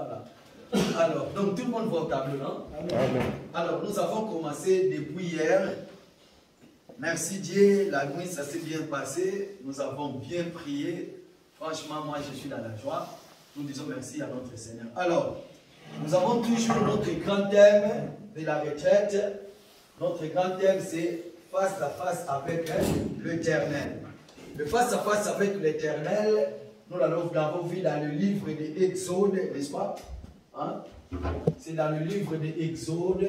ça là. Alors, donc tout le monde voit au tableau, non? Amen. Alors, nous avons commencé depuis hier. Merci Dieu, la nuit, ça s'est bien passé. Nous avons bien prié. Franchement, moi, je suis dans la joie. Nous disons merci à notre Seigneur. Alors, nous avons toujours notre grand thème de la retraite. Notre grand thème, c'est face à face avec l'Éternel. Le face à face avec l'Éternel, nous l'avons vu dans le livre de Exode, n'est-ce pas? Hein? C'est dans le livre de Exode.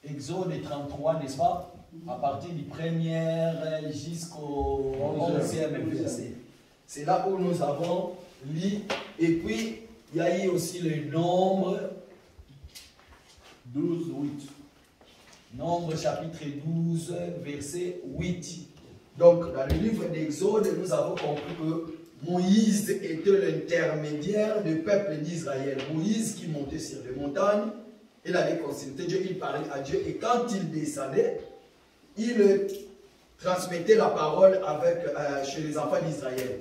Exode 33, n'est-ce pas? À partir du 1er jusqu'au 11e verset. C'est là où nous avons lu. Et puis, il y a eu aussi le nombre 12, 8. Nombre chapitre 12, verset 8. Donc, dans le livre d'Exode, nous avons compris que Moïse était l'intermédiaire du peuple d'Israël. Moïse qui montait sur les montagnes, il allait consulter Dieu, il parlait à Dieu. Et quand il descendait, il transmettait la parole chez les enfants d'Israël.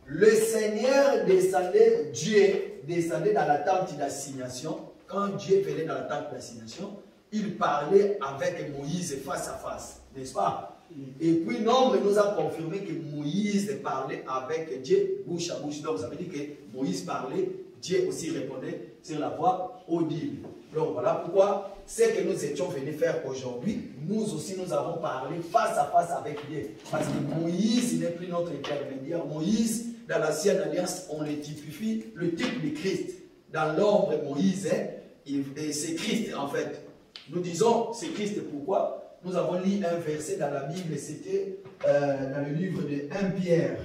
Le Seigneur descendait, Dieu descendait dans la tente d'assignation. Quand Dieu venait dans la tente d'assignation, il parlait avec Moïse face à face, n'est-ce pas? Et puis Nombre nous a confirmé que Moïse parlait avec Dieu bouche à bouche. Donc ça veut dire que Moïse parlait, Dieu aussi répondait sur la voix audible. Donc voilà pourquoi ce que nous étions venus faire aujourd'hui, nous aussi nous avons parlé face à face avec Dieu. Parce que Moïse n'est plus notre intermédiaire. Moïse, dans l'ancienne alliance, on le typifie, le type de Christ. Dans l'ombre, Moïse, c'est Christ en fait. Nous disons c'est Christ, pourquoi? Nous avons lu un verset dans la Bible, c'était dans le livre de 1 Pierre.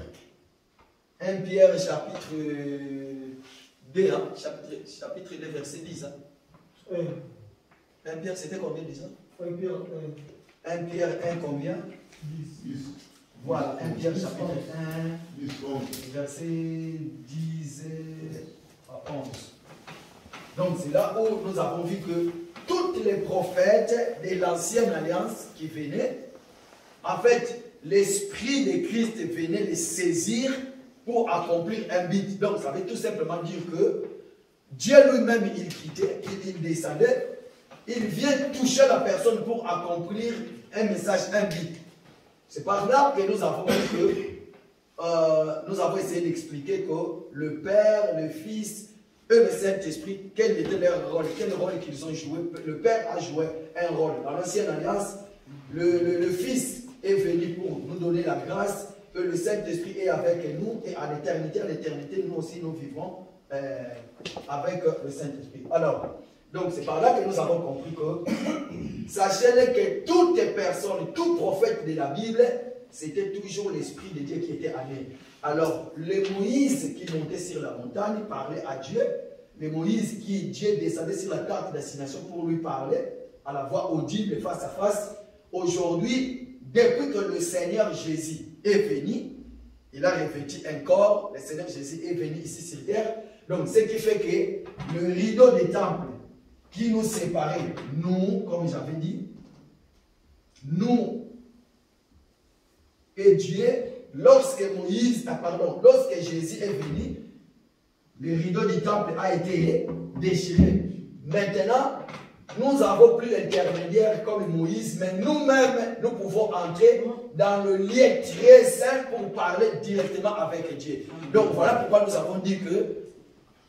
1 Pierre chapitre 2, hein? chapitre 2, verset 10. Hein? 1 Pierre, c'était combien 10 ans? 1 Pierre 1 Pierre 1 combien? 10. Voilà, 1 Pierre chapitre 1, 10, 11. verset 10 à 11. Donc c'est là où nous avons vu que toutes les prophètes de l'ancienne alliance qui venaient, en fait, l'esprit de Christ venait les saisir pour accomplir un but. Donc ça veut tout simplement dire que Dieu lui-même, il quittait, il descendait, il vient toucher la personne pour accomplir un message, un but. C'est par là que nous avons essayé d'expliquer que le Père, le Fils et le Saint-Esprit, quel était leur rôle, quel rôle qu'ils ont joué. Le Père a joué un rôle. Dans l'ancienne alliance, le Fils est venu pour nous donner la grâce, et le Saint-Esprit est avec nous, et à l'éternité, nous aussi, nous vivrons avec le Saint-Esprit. Alors, donc c'est par là que nous avons compris que, sachez que toutes personnes, tout prophète de la Bible, c'était toujours l'Esprit de Dieu qui était allé. Alors, le Moïse qui montait sur la montagne parlait à Dieu. Le Moïse Dieu descendait sur la tente d'assignation pour lui parler à la voix audible face à face. Aujourd'hui, depuis que le Seigneur Jésus est venu, il a revêtu un corps, le Seigneur Jésus est venu ici sur terre. Donc, ce qui fait que le rideau des temples qui nous séparait, nous, comme j'avais dit, nous et Dieu, lorsque Jésus est venu, le rideau du temple a été déchiré. Maintenant, nous n'avons plus l'intermédiaire comme Moïse, mais nous-mêmes, nous pouvons entrer dans le lieu très saint pour parler directement avec Dieu. Donc voilà pourquoi nous avons dit que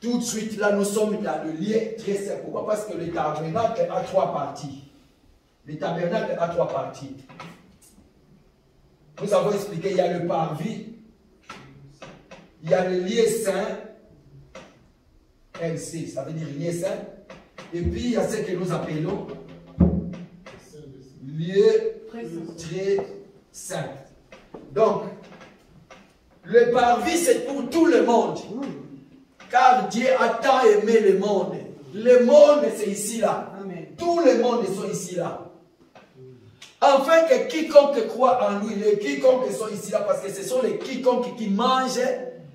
tout de suite, là, nous sommes dans le lieu très saint. Pourquoi? Parce que le tabernacle a 3 parties. Le tabernacle a 3 parties. Nous avons expliqué, il y a le parvis, il y a le lieu saint, LC, ça veut dire lieu saint, et puis il y a ce que nous appelons lieu très saint. Donc, le parvis, c'est pour tout le monde, car Dieu a tant aimé le monde. Le monde, c'est ici-là. Tout le monde sont ici-là. Afin que quiconque croit en lui, les quiconques sont ici là, parce que ce sont les quiconques qui mangent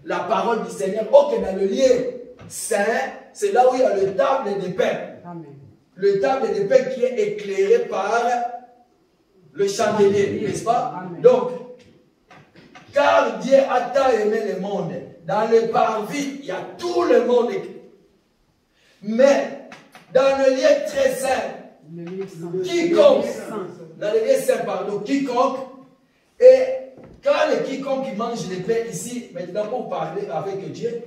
la parole du Seigneur. Ok, dans le lieu saint, c'est là où il y a le table de pain. Le table de pain qui est éclairé par le chandelier, n'est-ce pas? Donc, Car Dieu a tant aimé le monde. Dans le parvis, il y a tout le monde. Mais dans le lieu très saint, quiconque, dans le lieu saint, pardon, quiconque, et quand le quiconque mange le pain ici, maintenant pour parler avec Dieu,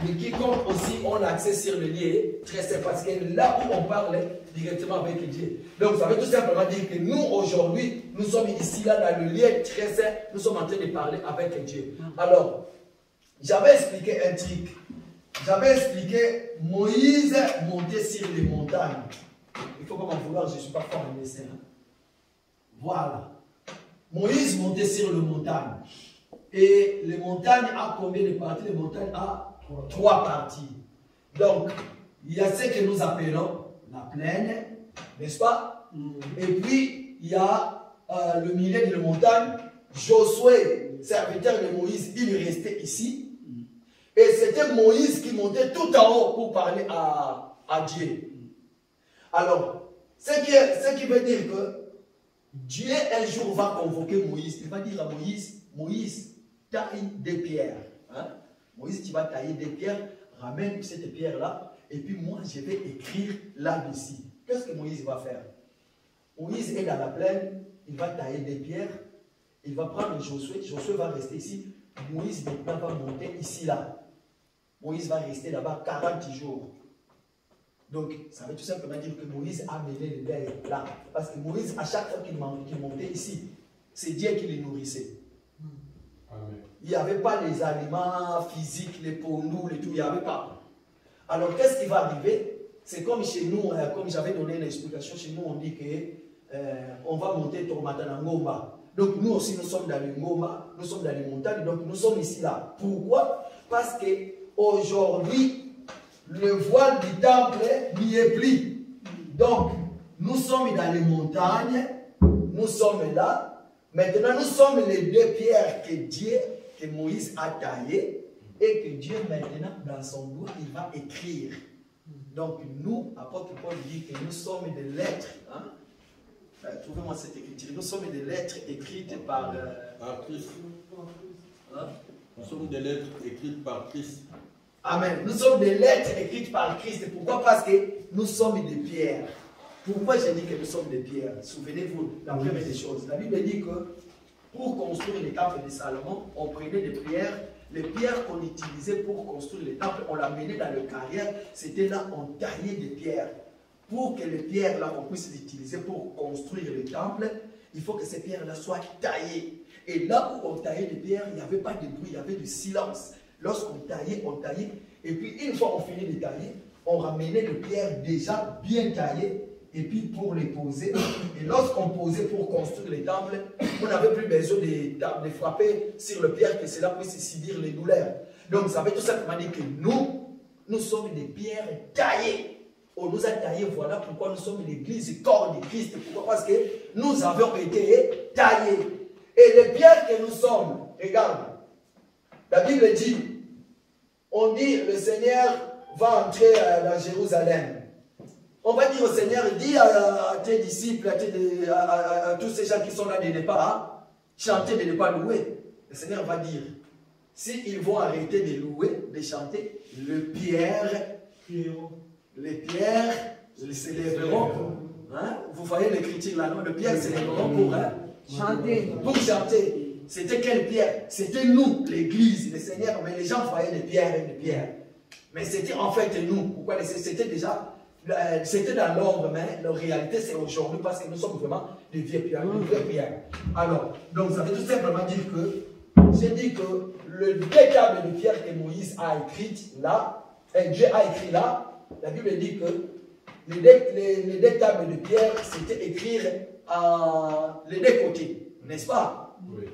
le quiconque aussi ont accès sur le lieu très saint, parce que là où on parle directement avec Dieu. Donc ça veut tout simplement dire que nous aujourd'hui, nous sommes ici là dans le lieu très saint, nous sommes en train de parler avec Dieu. Alors, j'avais expliqué un truc. J'avais expliqué Moïse montait sur les montagnes. Il faut pas m'en vouloir, je ne suis pas fort en dessin. Voilà. Moïse montait sur les montagnes. Et les montagnes a combien de parties? Les montagnes a 3 parties. Donc, il y a ce que nous appelons la plaine, n'est-ce pas? Et puis, il y a le milieu de la montagne. Josué, serviteur de Moïse, il restait ici. Et c'était Moïse qui montait tout en haut pour parler à Dieu. Alors, ce qui veut dire que Dieu un jour va convoquer Moïse. Il va dire à Moïse, Moïse, taille des pierres. Hein? Moïse, tu vas tailler des pierres, ramène cette pierre-là, et puis moi, je vais écrire là-dessus. Qu'est-ce que Moïse va faire? Moïse est dans la plaine, il va tailler des pierres, il va prendre Josué, Josué va rester ici, Moïse maintenant va monter ici, là. Moïse va rester là-bas 40 jours. Donc, ça veut tout simplement dire que Moïse a mené les bêtes là. Parce que Moïse, à chaque fois qu'il montait ici, c'est Dieu qui les nourrissait. Amen. Il n'y avait pas les aliments physiques, les pondous, les tout, il n'y avait pas. Alors, qu'est-ce qui va arriver? C'est comme chez nous, comme j'avais donné l'explication, chez nous, on dit qu'on va monter Tormatana Ngomba. Donc, nous aussi, nous sommes dans les Ngomba, nous sommes dans les montagnes, donc nous sommes ici là. Pourquoi? Parce que aujourd'hui, le voile du temple n'y est plus. Donc, nous sommes dans les montagnes, nous sommes là. Maintenant, nous sommes les 2 pierres que Moïse a taillées et que Dieu, maintenant, dans son doigt, il va écrire. Donc, nous, apôtre Paul dit que nous sommes des lettres. Hein? Trouvez-moi cette écriture. Nous sommes des lettres écrites par Christ. Hein? Nous sommes des lettres écrites par Christ. Amen. Nous sommes des lettres écrites par Christ. Pourquoi? Parce que nous sommes des pierres. Pourquoi j'ai dit que nous sommes des pierres? Souvenez-vous, la première des choses. La Bible dit que pour construire les temples de Salomon, on prenait des pierres. Les pierres qu'on utilisait pour construire les temples, on les menait dans le carrière. C'était là, on taillait des pierres. Pour que les pierres là, on puisse les utiliser pour construire les temples, il faut que ces pierres-là soient taillées. Et là où on taillait les pierres, il n'y avait pas de bruit, il y avait du silence. Lorsqu'on taillait, et puis une fois on finit de tailler, on ramenait les pierres déjà bien taillées, et puis pour les poser. Et lorsqu'on posait pour construire les temples, on n'avait plus besoin de frapper sur les pierres, que cela puisse subir les douleurs. Donc ça veut tout simplement dire que nous sommes des pierres taillées. On nous a taillées, voilà pourquoi nous sommes l'église corps de Christ. Pourquoi? Parce que nous avons été taillés. Et les pierres que nous sommes, regarde, la Bible dit, on dit le Seigneur va entrer dans Jérusalem. On va dire au Seigneur, dis à tes disciples, à tous ces gens qui sont là de ne pas chanter, de ne pas louer. Le Seigneur va dire, s'ils vont arrêter de louer, de chanter, les pierres s'élèveront. Hein? Vous voyez l'écriture là, non? Les pierres s'élèveront pour chanter. Pour chanter. C'était quelle pierre? C'était nous, l'église, le Seigneur. Mais les gens voyaient des pierres et des pierres. Mais c'était en fait nous. Pourquoi? C'était déjà, c'était dans l'ombre, mais la réalité c'est aujourd'hui parce que nous sommes vraiment des vieilles pierres. Alors, donc ça veut tout simplement dire que, j'ai dit que le 2 tables de pierre que Moïse a écrites là, et Dieu a écrit là, la Bible dit que les 2 tables de pierre, c'était écrire les 2 côtés, n'est-ce pas? Oui.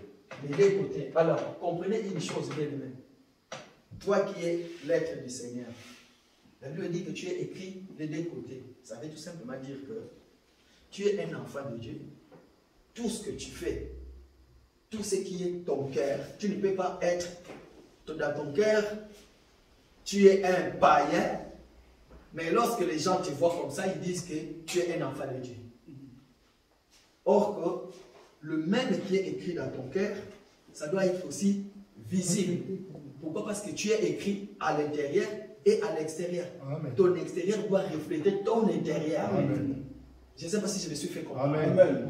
Les 2 côtés. Alors, comprenez une chose bien de même. Toi qui es l'être du Seigneur, la Bible dit que tu es écrit des 2 côtés. Ça veut tout simplement dire que tu es un enfant de Dieu. Tout ce que tu fais, tout ce qui est ton cœur, tu ne peux pas être dans ton cœur, tu es un païen, mais lorsque les gens te voient comme ça, ils disent que tu es un enfant de Dieu. Or que le même qui est écrit dans ton cœur, ça doit être aussi visible. Pourquoi? Parce que tu es écrit à l'intérieur et à l'extérieur. Ton extérieur doit refléter ton intérieur. Amen. Je ne sais pas si je me suis fait comprendre. Amen. Amen.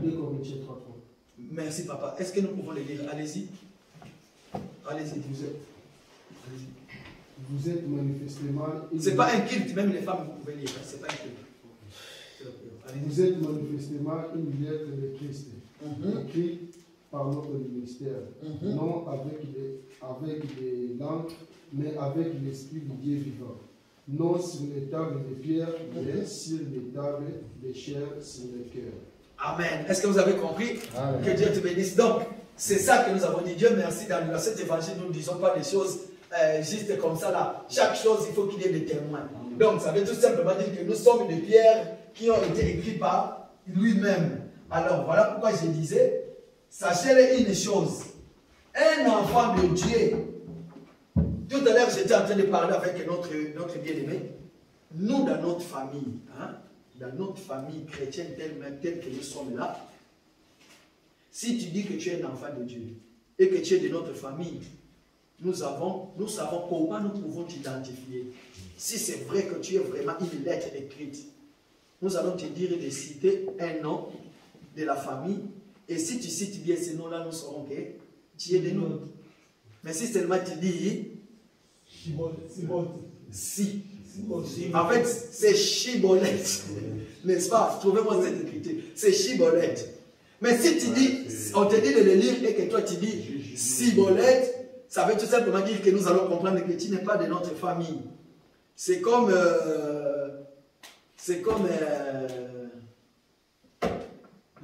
Merci papa. Est-ce que nous pouvons les lire? Allez-y. Allez-y, vous êtes manifestement... C'est pas un culte, même les femmes vous pouvez lire. C'est pas un culte. Vous êtes manifestement une lettre de Christ, écrite par notre ministère, non avec des langues, mais avec l'Esprit du Dieu vivant. Non sur les tables de pierre, mais sur les tables de chair, sur le cœur. Amen. Est-ce que vous avez compris? Amen. Que Dieu te bénisse. Donc, c'est ça que nous avons dit. Dieu merci, dans cet évangile, nous ne disons pas des choses juste comme ça là. Chaque chose, il faut qu'il y ait des témoins. Donc, ça veut tout simplement dire que nous sommes des pierres qui ont été écrites par lui-même. Alors, voilà pourquoi je disais, sachez une chose. Un enfant de Dieu, tout à l'heure, j'étais en train de parler avec notre bien-aimé. Nous, dans notre famille, dans notre famille chrétienne telle que nous sommes là, si tu dis que tu es un enfant de Dieu et que tu es de notre famille, nous savons comment nous pouvons t'identifier. Si c'est vrai que tu es vraiment une lettre écrite, nous allons te dire de citer un nom de la famille. Et si tu cites bien ces noms-là, nous saurons que tu es de nous. Mais si seulement tu dis... Si. En fait, c'est Chibolette. N'est-ce pas? Trouvez-moi cette écriture. C'est Chibolette. Mais si tu dis, on te dit de le lire et que toi tu dis Cibolette, ça veut tout simplement dire que nous allons comprendre que tu n'es pas de notre famille. C'est comme...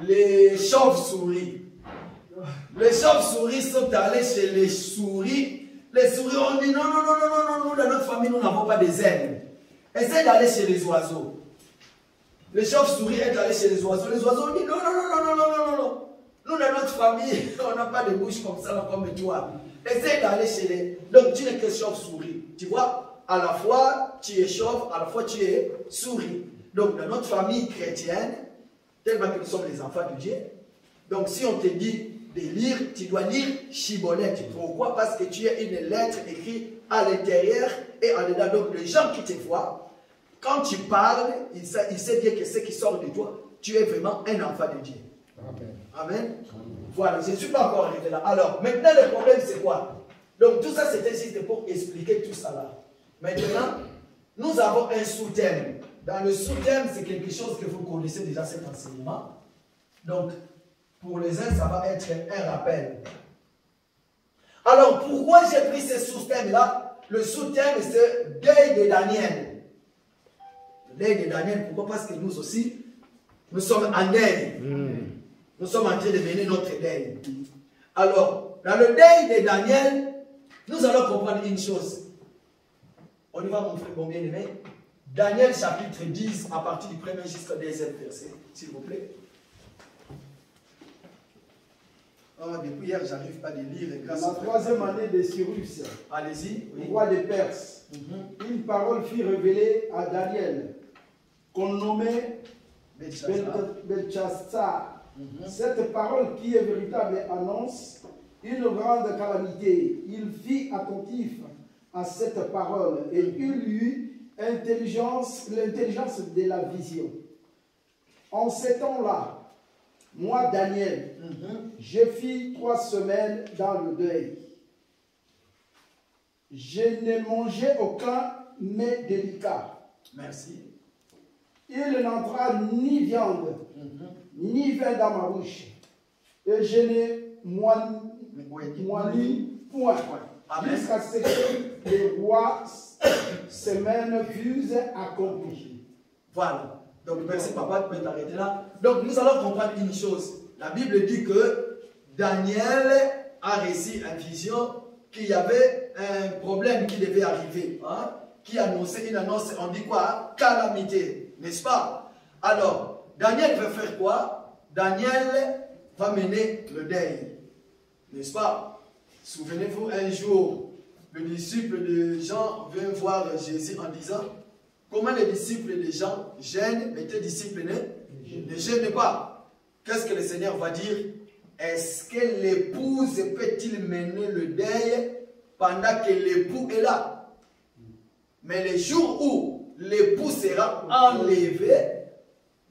les chauves-souris. Les chauves-souris sont allés chez les souris. Les souris ont dit non, nous dans notre famille, nous n'avons pas des ailes. Essaye d'aller chez les oiseaux. Les chauves-souris est allé chez les oiseaux. Les oiseaux ont dit non. Nous dans notre famille, on n'a pas de bouche comme ça, comme toi. Essaye d'aller chez les... Donc tu n'es que chauve-souris. Tu vois, à la fois tu es chauve, à la fois tu es souris. Donc dans notre famille chrétienne, tellement que nous sommes les enfants de Dieu, donc si on te dit de lire, tu dois lire Chibolette. Pourquoi? Parce que tu as une lettre écrite à l'intérieur et en dedans. Donc les gens qui te voient, quand tu parles, ils savent bien que ce qui sort de toi, tu es vraiment un enfant de Dieu. Amen. Amen. Voilà, je ne suis pas encore arrivé là. Alors, maintenant le problème c'est quoi? Donc tout ça c'était juste pour expliquer tout ça là. Maintenant, nous avons un sous-thème. Dans le sous-thème, c'est quelque chose que vous connaissez déjà cet enseignement. Donc, pour les uns, ça va être un rappel. Alors, pourquoi j'ai pris ce sous-thème-là? Le sous-thème, c'est deuil de Daniel. Le deuil de Daniel, pourquoi? Parce que nous aussi, nous sommes en deuil. Nous sommes en train de mener notre deuil. Alors, dans le deuil de Daniel, nous allons comprendre une chose. On y va, mon frère, mon bien-aimé. Daniel chapitre 10, à partir du 1er jusqu'au 2e verset, s'il vous plaît. Oh, depuis hier, je n'arrive pas à lire. La 3e année de Cyrus, allez-y, oui. Roi des Perses, une parole fut révélée à Daniel, qu'on nommait Belchassar. Cette parole qui est véritable annonce une grande calamité. Il fit attentif à cette parole et il eut l'intelligence de la vision. En ces temps-là, moi, Daniel, je fis 3 semaines dans le deuil. Je ne mangeais aucun mets délicat. Merci. Il n'entra ni viande, ni vin dans ma bouche. Et je ne moignis point. Jusqu'à ce que les rois semaines fussent accomplies. Voilà. Donc, merci papa, tu peux t'arrêter là. Donc, nous allons comprendre une chose. La Bible dit que Daniel a reçu une vision qu'il y avait un problème qui devait arriver. Qui annonçait une annonce, on dit quoi? Calamité, n'est-ce pas? Alors, Daniel veut faire quoi? Daniel va mener le deuil, n'est-ce pas? Souvenez-vous, un jour, le disciple de Jean vient voir Jésus en disant, comment les disciples de Jean gênent, mais tes disciples ne gênent pas. Qu'est-ce que le Seigneur va dire? est-ce que l'épouse peut-il mener le deuil pendant que l'époux est là? Mais le jour où l'époux sera enlevé,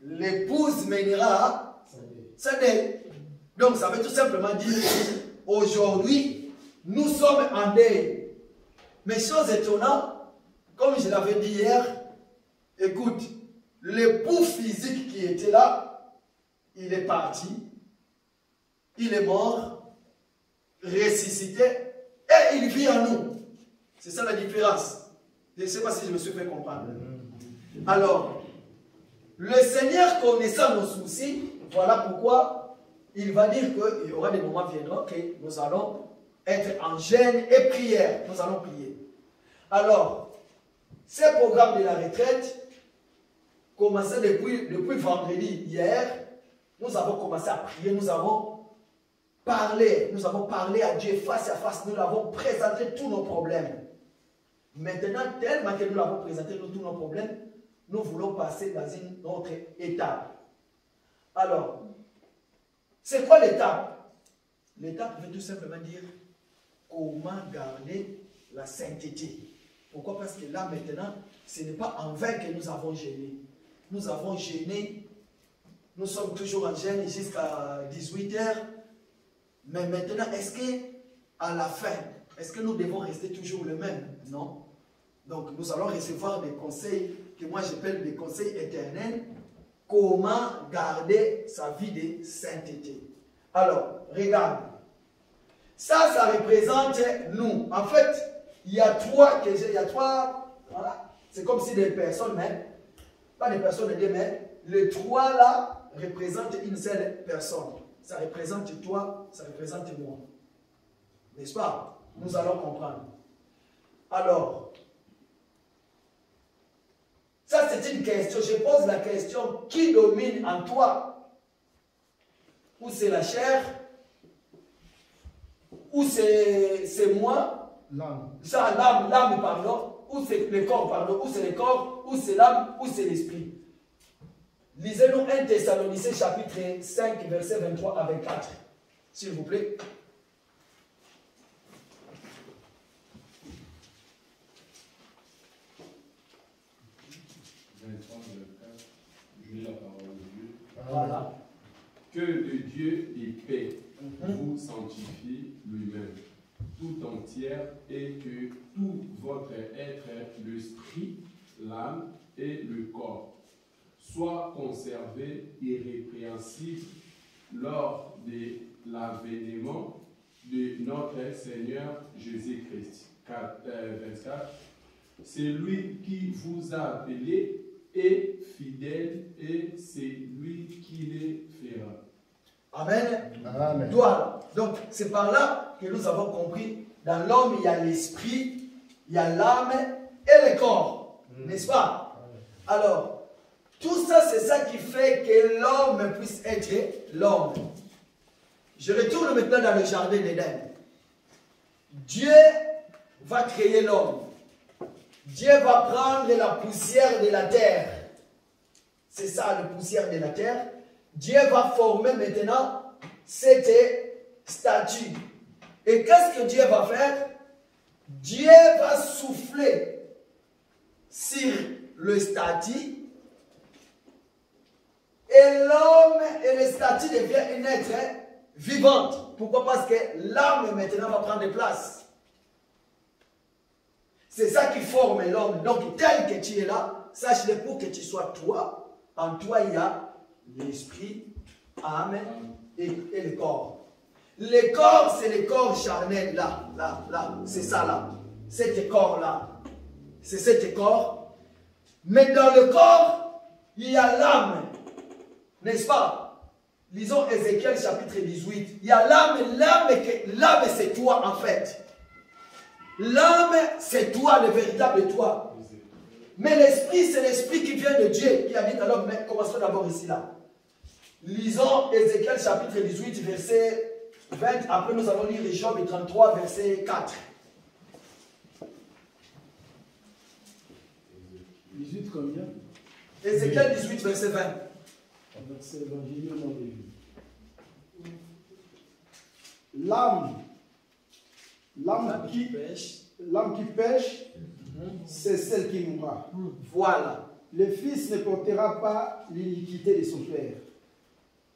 l'épouse mènera sa deuil. Donc ça veut tout simplement dire, aujourd'hui, nous sommes en deuil. Mais chose étonnante, comme je l'avais dit hier, écoute, l'époux physique qui était là, il est parti, il est mort, ressuscité, et il vit en nous. C'est ça la différence. Je ne sais pas si je me suis fait comprendre. Alors, le Seigneur connaissant nos soucis, voilà pourquoi il va dire qu'il y aura des moments viendront que nous allons être en jeûne et prière. Nous allons prier. Alors, ce programme de la retraite, commencé depuis vendredi hier, nous avons commencé à prier, nous avons parlé à Dieu face à face, nous l'avons présenté tous nos problèmes. Maintenant, tellement que nous l'avons présenté tous nos problèmes, nous voulons passer dans une autre étape. Alors, c'est quoi l'étape? L'étape veut tout simplement dire comment garder la sainteté. Pourquoi? Parce que là, maintenant, ce n'est pas en vain que nous avons jeûné. Nous avons jeûné, nous sommes toujours en jeûne jusqu'à 18 h. Mais maintenant, est-ce qu'à la fin, est-ce que nous devons rester toujours le même? Non. Donc, nous allons recevoir des conseils que moi j'appelle des conseils éternels. Comment garder sa vie de sainteté? Alors, regarde. Ça représente nous. En fait, il y a trois, voilà. C'est comme si des personnes, mais pas des personnes, mais les trois là représentent une seule personne. Ça représente toi, ça représente moi. N'est-ce pas? Nous allons comprendre. Alors, ça c'est une question. Je pose la question, qui domine en toi? Ou c'est la chair? Ou c'est moi? L'âme. Ça, l'âme, pardon. Ou c'est le corps, pardon. Ou c'est le corps, ou c'est l'âme, ou c'est l'esprit. Lisez-nous 1 Thessaloniciens chapitre 5, verset 23 à 24. S'il vous plaît. Je lis la parole de Dieu. Voilà. Que le Dieu et paix vous sanctifie lui-même, tout entière, et que tout votre être, l'esprit, l'âme et le corps, soit conservé irrépréhensible lors de l'avènement de notre Seigneur Jésus-Christ. 24. C'est lui qui vous a appelé est fidèle et c'est lui qui les fera. Amen. Amen. Toi, donc, c'est par là que nous avons compris, dans l'homme, il y a l'esprit, il y a l'âme et le corps. N'est-ce pas? Alors, tout ça, c'est ça qui fait que l'homme puisse être l'homme. Je retourne maintenant dans le jardin d'Éden. Dieu va créer l'homme. Dieu va prendre la poussière de la terre. C'est ça, la poussière de la terre. Dieu va former maintenant cette statue. Et qu'est-ce que Dieu va faire? Dieu va souffler sur le statue. Et l'homme et le statue devient une être vivante. Pourquoi? Parce que l'âme maintenant va prendre place. C'est ça qui forme l'homme. Donc, tel que tu es là, sache-le pour que tu sois toi. En toi, il y a l'esprit, âme et le corps. Le corps, c'est le corps charnel, là. C'est ça, là. Cet corps-là. C'est cet corps. Mais dans le corps, il y a l'âme. N'est-ce pas? Lisons Ézéchiel chapitre 18. Il y a l'âme. L'âme, c'est toi, en fait. L'âme, c'est toi, le véritable toi. Mais l'esprit, c'est l'esprit qui vient de Dieu, qui habite à l'homme. Mais commençons d'abord ici, là. Lisons Ézéchiel chapitre 18, verset 20. Après, nous allons lire Job 33, verset 4. 18 combien? Ézéchiel 18, verset 20. C'est l'évangile au nom de Dieu. L'âme qui pêche, c'est celle qui mourra. Voilà. Le fils ne portera pas l'iniquité de son père.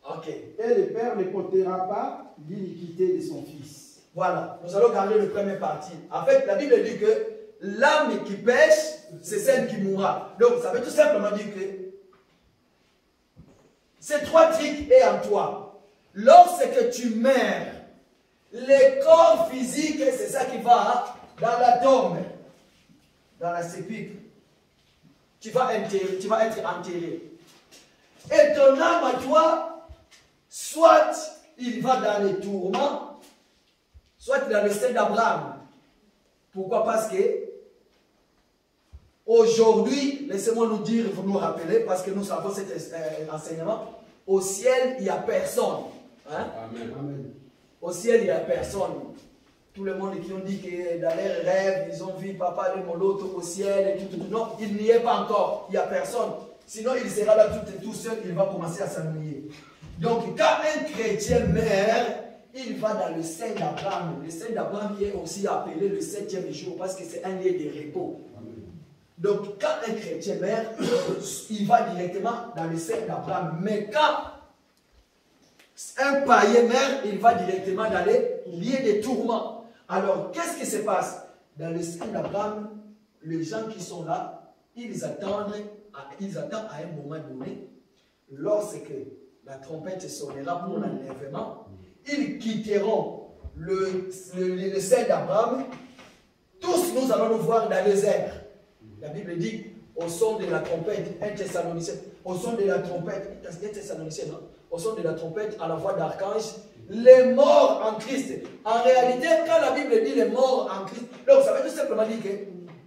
Ok. Et le père ne portera pas l'iniquité de son fils. Voilà. Nous allons garder le premier parti. En fait, la Bible dit que l'âme qui pêche, c'est celle qui mourra. Donc, ça veut tout simplement dire que ces trois trucs est en toi. Lorsque tu meurs, le corps physique, c'est ça qui va dans la tombe, dans la sépulcre. Tu vas être enterré. Et ton âme à toi, soit il va dans les tourments, soit dans le sein d'Abraham. Pourquoi? Parce que aujourd'hui, laissez-moi nous dire, vous nous rappeler, parce que nous savons cet enseignement, au ciel, il n'y a personne. Hein? Amen. Amen. Au ciel, il n'y a personne. Tout le monde qui ont dit que dans leurs rêves, ils ont vu papa le moloto au ciel et tout. Non, il n'y est pas encore. Il n'y a personne. Sinon, il sera là tout seul, il va commencer à s'ennuyer. Donc, quand un chrétien meurt, il va dans le sein d'Abraham. Le sein d'Abraham est aussi appelé le 7e jour parce que c'est un lieu de repos. Donc, quand un chrétien meurt, il va directement dans le sein d'Abraham. Mais quand un païen meurt, il va directement dans les lieux de tourments. Alors, qu'est-ce qui se passe? Dans le sein d'Abraham, les gens qui sont là, ils attendent à un moment donné, lorsque la trompette sonnera pour l'enlèvement, ils quitteront le sein d'Abraham. Tous nous allons nous voir dans les airs. La Bible dit, au son de la trompette, 1 Thessaloniciens, au son de la trompette, 1 Thessaloniciens, non? Au son de la trompette, à la voix d'archange, les morts en Christ. En réalité, quand la Bible dit les morts en Christ, donc ça veut tout simplement dire que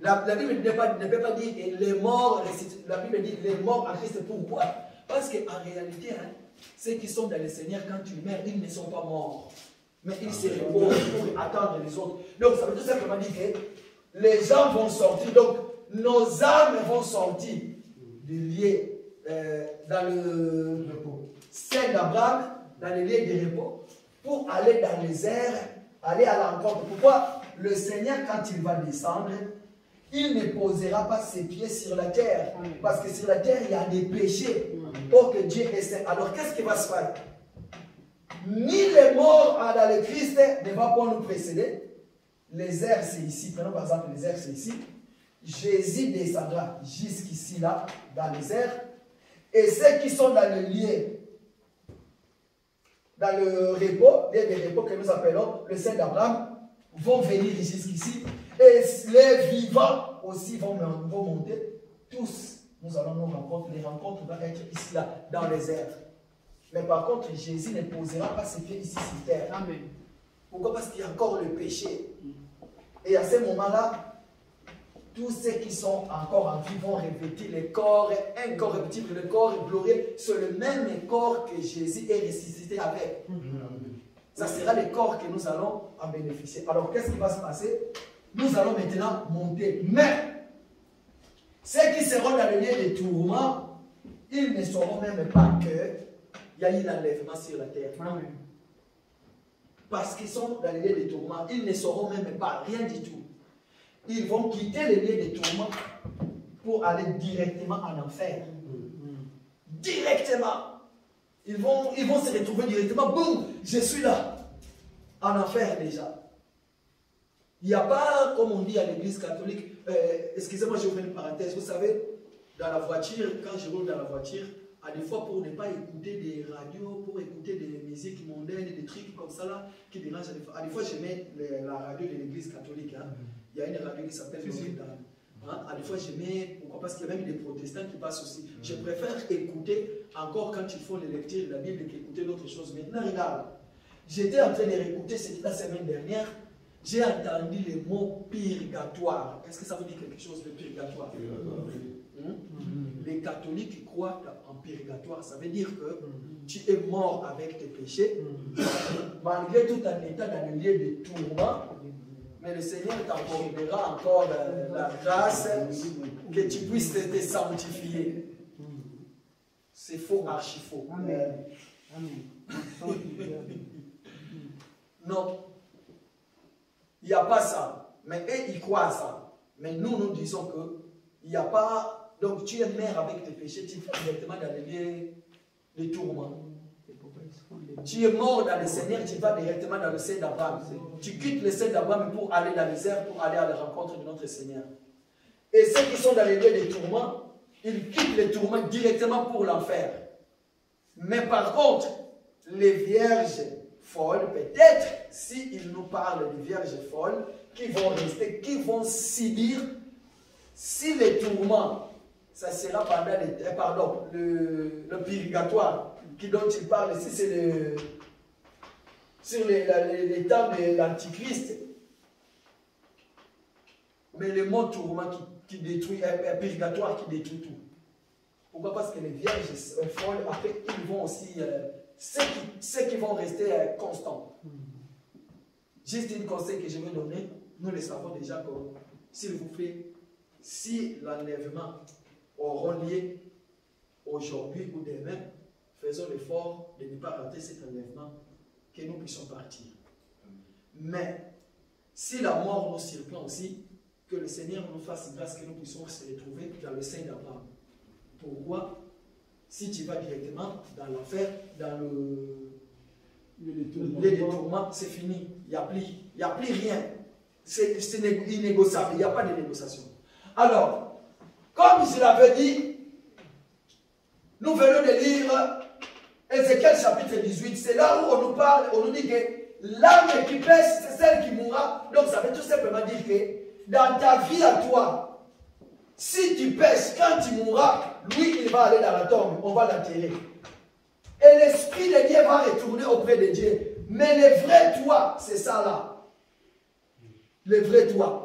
la Bible ne peut pas dire que les morts, la Bible dit les morts en Christ. Pourquoi? Parce qu'en réalité, hein, ceux qui sont dans le Seigneur, quand tu meurs, ils ne sont pas morts. Mais ils se reposent pour attendre les autres. Donc ça veut tout simplement dire que les gens vont sortir. Donc nos âmes vont sortir du lieu dans le sein d'Abraham, dans les lieux de repos, pour aller dans les airs, aller à l'encontre. Pourquoi? Le Seigneur, quand il va descendre, il ne posera pas ses pieds sur la terre. Parce que sur la terre, il y a des péchés. Pour que Dieu est saint. Alors, qu'est-ce qui va se faire? Ni les morts dans le Christ ne vont pas nous précéder. Les airs, c'est ici. Prenons par exemple les airs, c'est ici. Jésus descendra jusqu'ici, là, dans les airs. Et ceux qui sont dans le lieu, dans le repos, les repos que nous appelons le sein d'Abraham, vont venir jusqu'ici. Et les vivants aussi vont monter. Tous, nous allons nous rencontrer. Les rencontres vont être ici, là, dans les airs. Mais par contre, Jésus ne posera pas ses pieds ici sur terre. Amen. Pourquoi? Parce qu'il y a encore le péché. Et à ce moment-là, tous ceux qui sont encore en vie vont revêtir le corps incorruptible, le corps glorieux, c'est le même corps que Jésus est ressuscité avec. Ça sera le corps que nous allons en bénéficier. Alors, qu'est-ce qui va se passer? Nous allons maintenant monter. Mais, ceux qui seront dans le lieu de tourment, ils ne sauront même pas qu'il y a eu un enlèvement sur la terre. Amen. Parce qu'ils sont dans le lieu de tourment, ils ne sauront même pas, rien du tout. Ils vont quitter le lieu de tourment pour aller directement en enfer. Directement. Ils vont se retrouver directement, boum, je suis là, en enfer déjà. Il n'y a pas, comme on dit à l'église catholique, excusez-moi, je vous fais une parenthèse, vous savez, dans la voiture, quand je roule dans la voiture, à des fois pour ne pas écouter des radios, pour écouter des musiques mondaines, des trucs comme ça là, qui dérangent à des fois je mets la radio de l'église catholique. Hein. Il y a une radio qui s'appelle Notre-Dame. Hein? À des fois je mets, pourquoi? Parce qu'il y a même des protestants qui passent aussi. Je préfère écouter encore quand ils font les lectures de la Bible qu'écouter d'autres choses. Maintenant regarde, j'étais en train de réécouter, c'était la semaine dernière, j'ai entendu le mot purgatoire. Est-ce que ça veut dire quelque chose, le purgatoire? Les catholiques croient en purgatoire. Ça veut dire que tu es mort avec tes péchés, malgré tout un état dans le lieu de tourment, mais le Seigneur t'accordera encore la grâce que tu puisses te sanctifier. C'est faux, archi faux. Amen. Amen. Non. Il n'y a pas ça. Mais eux, ils croient à ça. Mais nous, nous disons qu'il n'y a pas... Donc, tu es mère avec tes péchés, tu vas directement dans les tourments. Tu es mort dans le Seigneur, tu vas directement dans le sein d'Abraham. Tu quittes le sein d'Abraham pour aller dans les airs, pour aller à la rencontre de notre Seigneur. Et ceux qui sont dans les lieux des tourments, ils quittent les tourments directement pour l'enfer. Mais par contre, les vierges folles, peut-être, s'ils nous parlent des vierges folles, qui vont rester, qui vont subir, si les tourments, ça sera pendant le purgatoire, dont il parle ici, c'est sur les temps de l'Antichrist. Mais le mot tourment qui détruit, un purgatoire qui détruit tout. Pourquoi? Parce que les vierges folles, après, ils vont aussi, ceux qui vont rester constants. Juste un conseil que je vais donner, nous le savons déjà, que s'il vous plaît, si l'enlèvement aura lieu aujourd'hui ou demain, faisons l'effort de ne pas rater cet enlèvement, que nous puissions partir. Mais, si la mort nous surprend aussi, que le Seigneur nous fasse grâce que nous puissions se retrouver dans le sein d'Abraham. Pourquoi? Si tu vas directement dans l'enfer, dans les tourments, c'est fini. Il n'y a plus rien. C'est innégociable. Il n'y a pas de négociation. Alors, comme je l'avais dit, nous venons de lire Ézéchiel chapitre 18. C'est là où on nous parle, on nous dit que l'âme qui pêche, c'est celle qui mourra. Donc ça veut tout simplement dire que dans ta vie à toi, si tu pêches, quand tu mourras, lui, il va aller dans la tombe, on va l'enterrer. Et l'Esprit de Dieu va retourner auprès de Dieu. Mais le vrai toi, c'est ça là. Le vrai toi.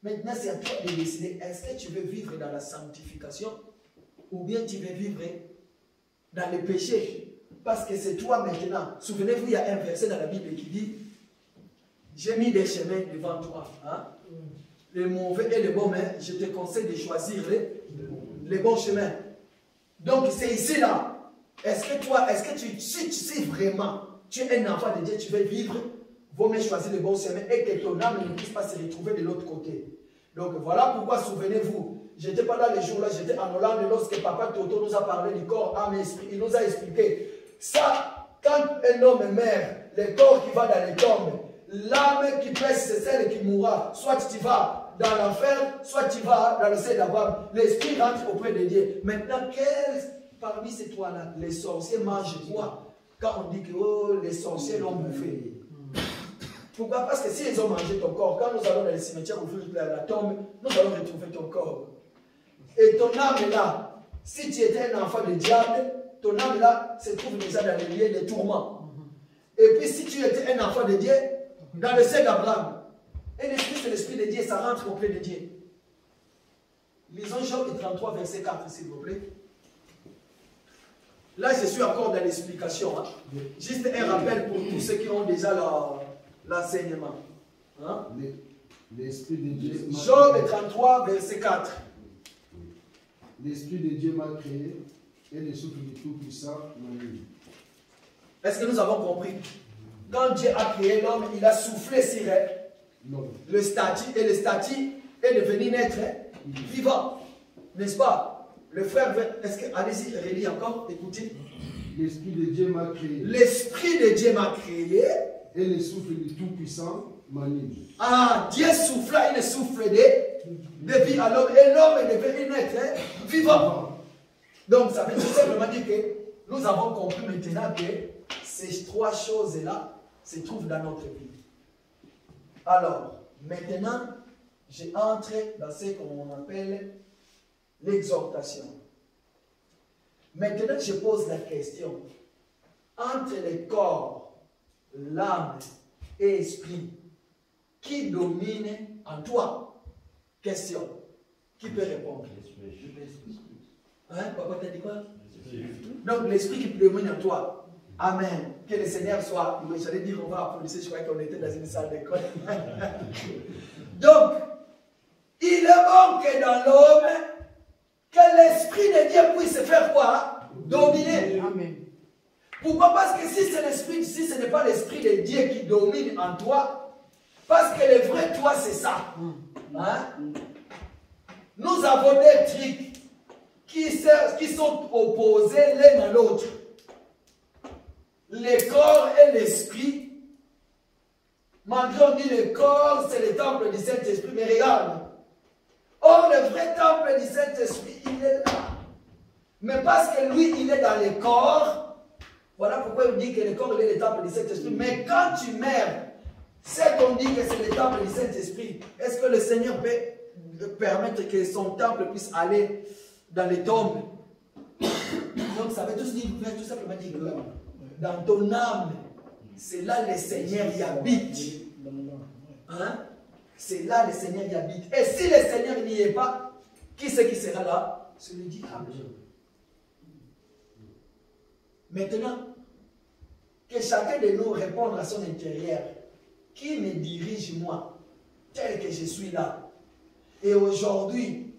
Maintenant, c'est à toi de décider, est-ce que tu veux vivre dans la sanctification ou bien tu veux vivre dans le péché? Parce que c'est toi maintenant. Souvenez-vous, il y a un verset dans la Bible qui dit, j'ai mis des chemins devant toi. Hein? Les mauvais et les bons, mais je te conseille de choisir les bons chemins. Donc c'est ici là. Est-ce que si vraiment tu es un enfant de Dieu, tu veux vivre, vaut mieux choisir les bons chemins et que ton âme ne puisse pas se retrouver de l'autre côté. Donc voilà pourquoi, souvenez-vous, j'étais pas là les jours là, j'étais en Hollande lorsque Papa Toto nous a parlé du corps, âme et esprit. Il nous a expliqué ça, quand un homme meurt, le corps qui va dans les tombes, l'âme qui pèse, c'est celle qui mourra. Soit tu vas dans l'enfer, soit tu vas dans le sein d'Abraham. L'esprit rentre auprès de Dieu. Maintenant, parmi ces trois-là, les sorciers mangent quoi? Quand on dit que oh, les sorciers l'ont bouffé. Pourquoi? Parce que s'ils ont mangé ton corps, quand nous allons dans les cimetières ouvrir la tombe, nous allons retrouver ton corps. Et ton âme là, si tu étais un enfant de diable, ton âme là se trouve déjà dans les lieux des tourments. Et puis si tu étais un enfant de Dieu, dans le sein d'Abraham, et l'esprit, c'est l'esprit de Dieu, ça rentre auprès de Dieu. Lisons Job 33, verset 4, s'il vous plaît. Là, je suis encore dans l'explication. Hein. Juste un rappel pour tous ceux qui ont déjà l'enseignement. Hein? L'esprit de Dieu. Job 33, verset 4. L'esprit de Dieu m'a créé et le souffle du Tout-Puissant m'a mis. Est-ce que nous avons compris? Quand Dieu a créé l'homme, il a soufflé sur le statut, et le statut est devenu naître vivant. N'est-ce pas? Le frère, est-ce que, allez-y, relis encore, écoutez. L'esprit de Dieu m'a créé. L'esprit de Dieu m'a créé. Et le souffle du Tout-Puissant m'anime. Ah, Dieu souffla une souffle de vie à l'homme, et l'homme est devenu naître vivant. Donc, ça veut tout simplement dire que nous avons compris maintenant que ces trois choses-là se trouvent dans notre vie. Alors, maintenant, j'entre dans ce qu'on appelle l'exhortation. Maintenant, je pose la question. Entre le corps, l'âme et l'esprit, qui domine en toi? Question. Qui peut répondre? Hein? Papa t'a dit quoi? Donc, l'esprit qui domine en toi. Amen. Que le Seigneur soit. J'allais dire, on va applaudisser, je croyais qu'on était dans une salle d'école. Donc, il manque dans l'homme que l'esprit de Dieu puisse faire quoi? Dominer. Amen. Pourquoi? Parce que si c'est l'esprit, si ce n'est pas l'esprit de Dieu qui domine en toi, parce que le vrai toi, c'est ça. Hein? Nous avons des trucs qui sont opposés l'un à l'autre. Le corps et l'esprit. Malgré on dit le corps, c'est le temple du Saint-Esprit, mais regarde. Or, le vrai temple du Saint-Esprit, il est là. Mais parce que lui, il est dans le corps, voilà pourquoi il dit que le corps, il est le temple du Saint-Esprit. Mais quand tu meurs, c'est qu'on dit que c'est le temple du Saint-Esprit. Est-ce que le Seigneur peut permettre que son temple puisse aller dans les tombes? Donc, ça veut tout simplement dire que dans ton âme, c'est là le Seigneur y habite. Hein? C'est là le Seigneur y habite. Et si le Seigneur n'y est pas, qui c'est qui sera là? C'est le diable. Maintenant, que chacun de nous réponde à son intérieur. Qui me dirige moi, tel que je suis là? Et aujourd'hui,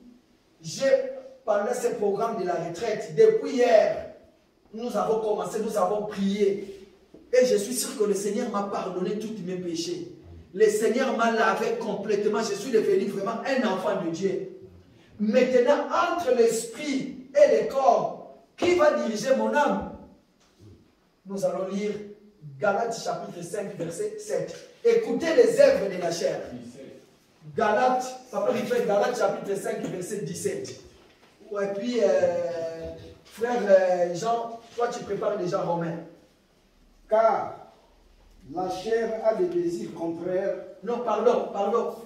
pendant ce programme de la retraite, depuis hier, nous avons commencé, nous avons prié. Et je suis sûr que le Seigneur m'a pardonné tous mes péchés. Le Seigneur m'a lavé complètement. Je suis devenu vraiment un enfant de Dieu. Maintenant, entre l'esprit et le corps, qui va diriger mon âme? Nous allons lire Galates chapitre 5, verset 7. Écoutez les œuvres de la chair. Galates, papa il fait Galates chapitre 5, verset 17. Et puis, frère Jean, toi tu prépares déjà Romain. Car la chair a des désirs contraires. Non, pardon.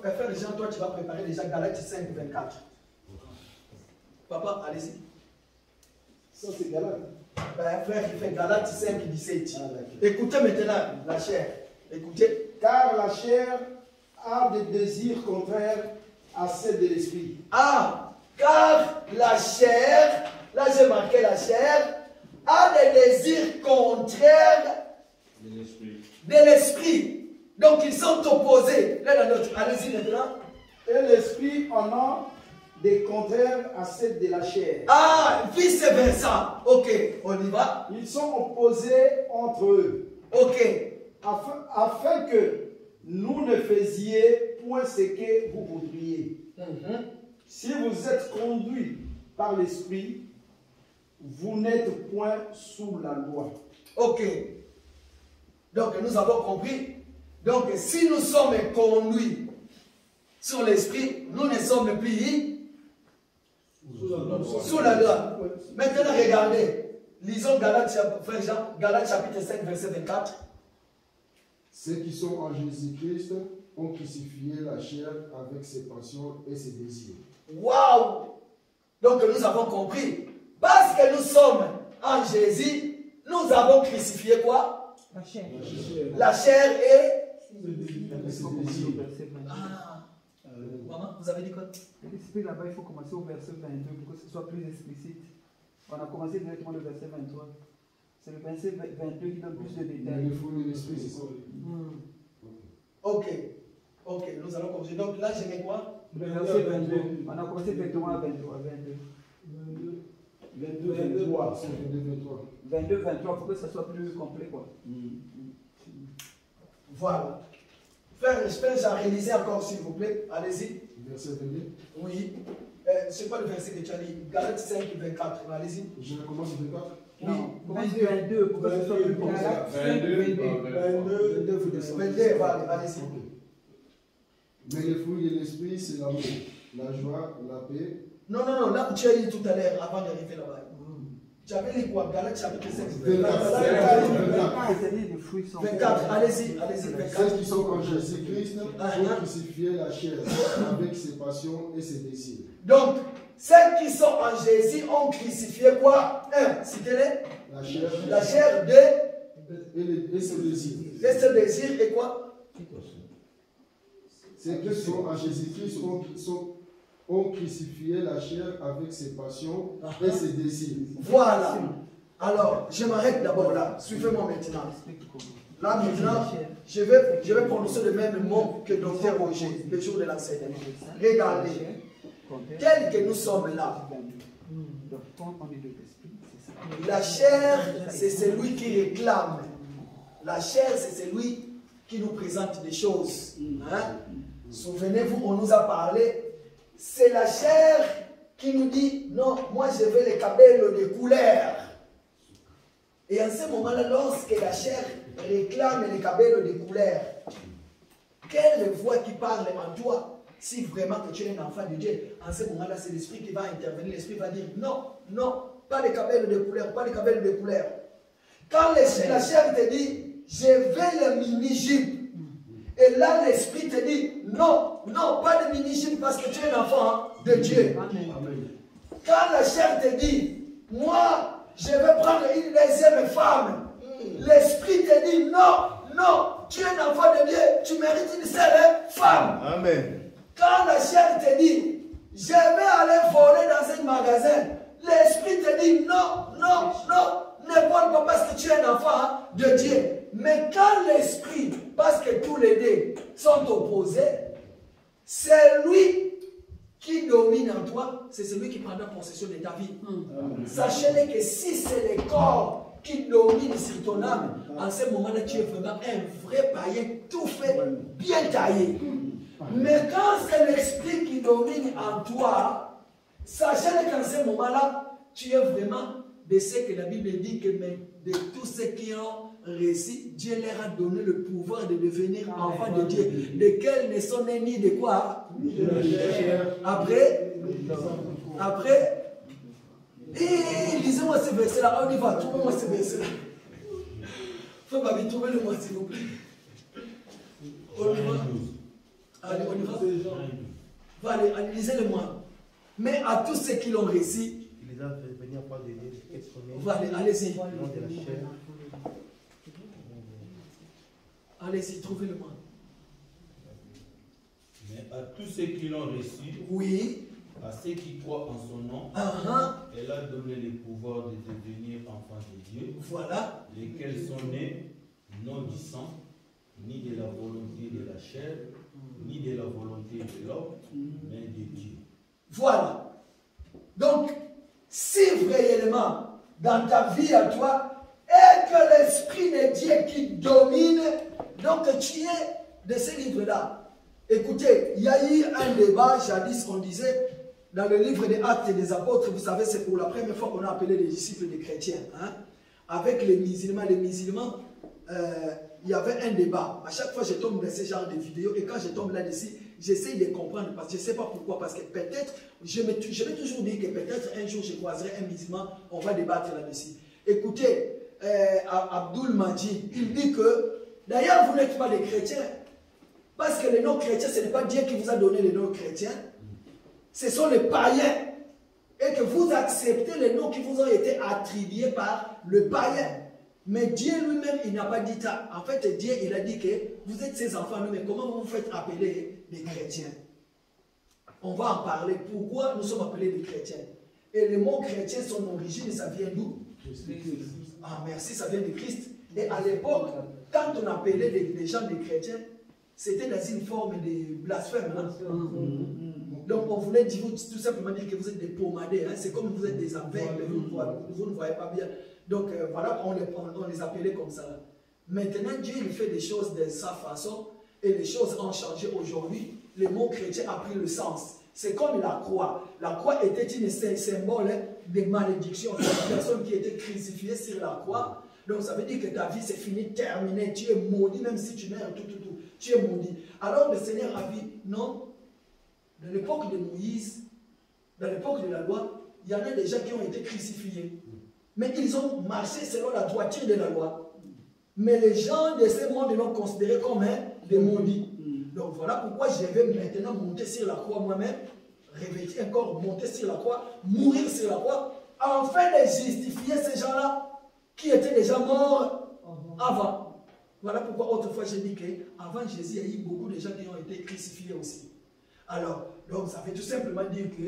Frère Jean, toi tu vas préparer déjà Galates 5, 24. Papa, allez-y. Ça c'est Galate. Frère, il fait Galates 5, 17. Écoutez maintenant la chair. Écoutez. Car la chair a des désirs contraires à ceux de l'esprit. Ah, car la chair, là j'ai marqué la chair, a des désirs contraires de l'esprit. Donc ils sont opposés l'un à l'autre. Allez-y maintenant. Et l'esprit en a des contraires à ceux de la chair. Ah, vice versa. Ok, on y va. Ils sont opposés entre eux. Ok. Afin que nous ne faisions point ce que vous voudriez. Si vous êtes conduits par l'esprit, vous n'êtes point sous la loi. Ok. Donc nous avons compris. Donc si nous sommes conduits sur l'esprit, nous ne sommes plus sous la loi. Maintenant regardez. Lisons Galates, frère Jean, Galates chapitre 5, verset 24. Ceux qui sont en Jésus-Christ ont crucifié la chair avec ses passions et ses désirs. Waouh! Donc nous avons compris. Parce que nous sommes en Jésus, nous avons crucifié quoi? La chair. La chair et... ses désirs. Ah. Maman, vous avez dit quoi? L'esprit là-bas, il faut commencer au verset 22 pour que ce soit plus explicite. On a commencé directement le verset 23. C'est le verset 22 qui donne plus de détails. Le fruit de l'esprit, c'est ça. Ok. Ok, nous allons commencer. Donc là, j'ai mis quoi? Le verset 22. On a commencé directement à 23. 22, 23. 22, 23, pour que ça soit plus complet, quoi. Voilà. Frère, je peux en réaliser encore, s'il vous plaît. Allez-y. Verset 22. Oui. C'est quoi le verset que tu as dit? Galates 5, 24. Allez-y. Je recommence le 24. Non, commence 22 pour que ce soit plus complet. 22, allez-y. Mais le fruit de l'esprit, c'est l'amour, la joie, la paix. Non, là où tu as dit tout à l'heure, avant d'arriver là-bas. Tu avais dit quoi? Galates chapitre 5, 24. Allez-y, 24. Ceux qui sont en Jésus-Christ ont crucifié la chair avec ses passions et ses désirs. Donc, ceux qui sont en Jésus ont crucifié quoi? Citez-les. La chair et ses désirs. Et ses désirs et quoi? Ceux qui sont en Jésus-Christ ont crucifié la chair avec ses passions et ses désirs. Voilà. Alors, je m'arrête d'abord là. Suivez-moi maintenant. Là maintenant, je vais prononcer le même mot que Dr Roger, le jour de l'enseignement. Regardez. Tel que nous sommes là. Donc, quand on est de l'esprit, c'est ça. La chair, c'est celui qui réclame. La chair, c'est celui qui nous présente des choses. Hein? Souvenez-vous, on nous a parlé. C'est la chair qui nous dit, non, moi je veux les cabellos de couleur. Et en ce moment-là, lorsque la chair réclame les cabellos de couleur, quelle voix qui parle en toi? Si vraiment que tu es un enfant de Dieu, en ce moment-là, c'est l'esprit qui va intervenir. L'esprit va dire, non, non, pas de cabellos de couleur, pas de cabellos de couleur. Quand la chair te dit, je veux le mini-jupe, et là l'esprit te dit, non, non, pas de mini-jupe parce que tu es un enfant de Dieu. Amen. Quand la chair te dit, moi, je vais prendre une deuxième femme, l'esprit te dit, non, non, tu es un enfant de Dieu, tu mérites une seule femme. Amen. Quand la chair te dit, je vais aller voler dans un magasin, l'esprit te dit, non, non, non, ne vole pas parce que tu es un enfant de Dieu. Mais quand l'esprit, parce que tous les deux sont opposés, c'est lui qui domine en toi, c'est celui qui prendra possession de ta vie. Sachez que si c'est le corps qui domine sur ton âme, en ce moment-là, tu es vraiment un vrai païen, tout fait, bien taillé. Mais quand c'est l'esprit qui domine en toi, sachez qu'en ce moment-là, tu es vraiment de ce que la Bible dit que de tous ceux qui ont réussi, Dieu leur a donné le pouvoir de devenir enfants de Dieu, lesquels ne sont nés ni de quoi? Après, lisez-moi ce verset-là, on y va, trouvez-moi ce verset-là. Faut pas me trouver le moi, s'il vous plaît. On y va. Allez, on y va. Allez, lisez-le-moi. Mais à tous ceux qui l'ont réussi, Il les a fait venir par des exprimer. Allez-y. Au nom de la chair. Allez-y, trouvez-le-moi. Mais à tous ceux qui l'ont reçu, Oui. à ceux qui croient en son nom, elle a donné le pouvoir de devenir enfants de Dieu, Voilà. lesquels sont nés non du sang, ni de la volonté de la chair, ni de la volonté de l'homme, mais de Dieu. Voilà. Donc, si réellement, dans ta vie à toi, et que l'Esprit de Dieu qui domine, donc tu es de ce livre-là. Écoutez, il y a eu un débat, jadis on disait, dans le livre des Actes des Apôtres, vous savez, c'est pour la première fois qu'on a appelé les disciples des chrétiens. Hein? Avec les musulmans, il y avait un débat. À chaque fois, je tombe dans ce genre de vidéos, et quand je tombe là-dessus, j'essaie de comprendre, parce que je ne sais pas pourquoi, parce que peut-être, je vais toujours dire que peut-être un jour, je croiserai un musulman, on va débattre là-dessus. Écoutez, Abdul Majid, il dit que, d'ailleurs, vous n'êtes pas des chrétiens, parce que les non-chrétiens, ce n'est pas Dieu qui vous a donné les non-chrétiens, ce sont les païens, et que vous acceptez les noms qui vous ont été attribués par le païen. Mais Dieu lui-même, il n'a pas dit ça. En fait, Dieu, il a dit que vous êtes ses enfants, mais comment vous vous faites appeler des chrétiens? On va en parler. Pourquoi nous sommes appelés des chrétiens? Et le mot chrétien, son origine, ça vient d'où? Ah, merci, ça vient de Christ. Et à l'époque, quand on appelait les gens des chrétiens, c'était dans une forme de blasphème. Hein? Donc, on voulait dire, tout simplement dire que vous êtes des pommadés. Hein? C'est comme vous êtes des aveugles, vous ne voyez pas bien. Donc, voilà, on les appelait comme ça. Maintenant, Dieu il fait des choses de sa façon et les choses ont changé aujourd'hui. Le mot chrétien a pris le sens. C'est comme la croix. La croix était un symbole de malédiction. C'est une personne qui était crucifiée sur la croix. Donc, ça veut dire que ta vie, c'est fini, terminé. Tu es maudit, même si tu meurs, tout. Tu es maudit. Alors, le Seigneur a dit, non. Dans l'époque de Moïse, dans l'époque de la loi, il y en a des gens qui ont été crucifiés. Mais ils ont marché selon la droiture de la loi. Mais les gens de ce monde l'ont considéré comme des maudits. Donc voilà pourquoi je vais maintenant monter sur la croix moi-même, revêtir encore, monter sur la croix, mourir sur la croix, afin de justifier ces gens-là qui étaient déjà morts avant. Voilà pourquoi autrefois j'ai dit qu'avant Jésus, il y a eu beaucoup de gens qui ont été crucifiés aussi. Alors, donc ça veut tout simplement dire que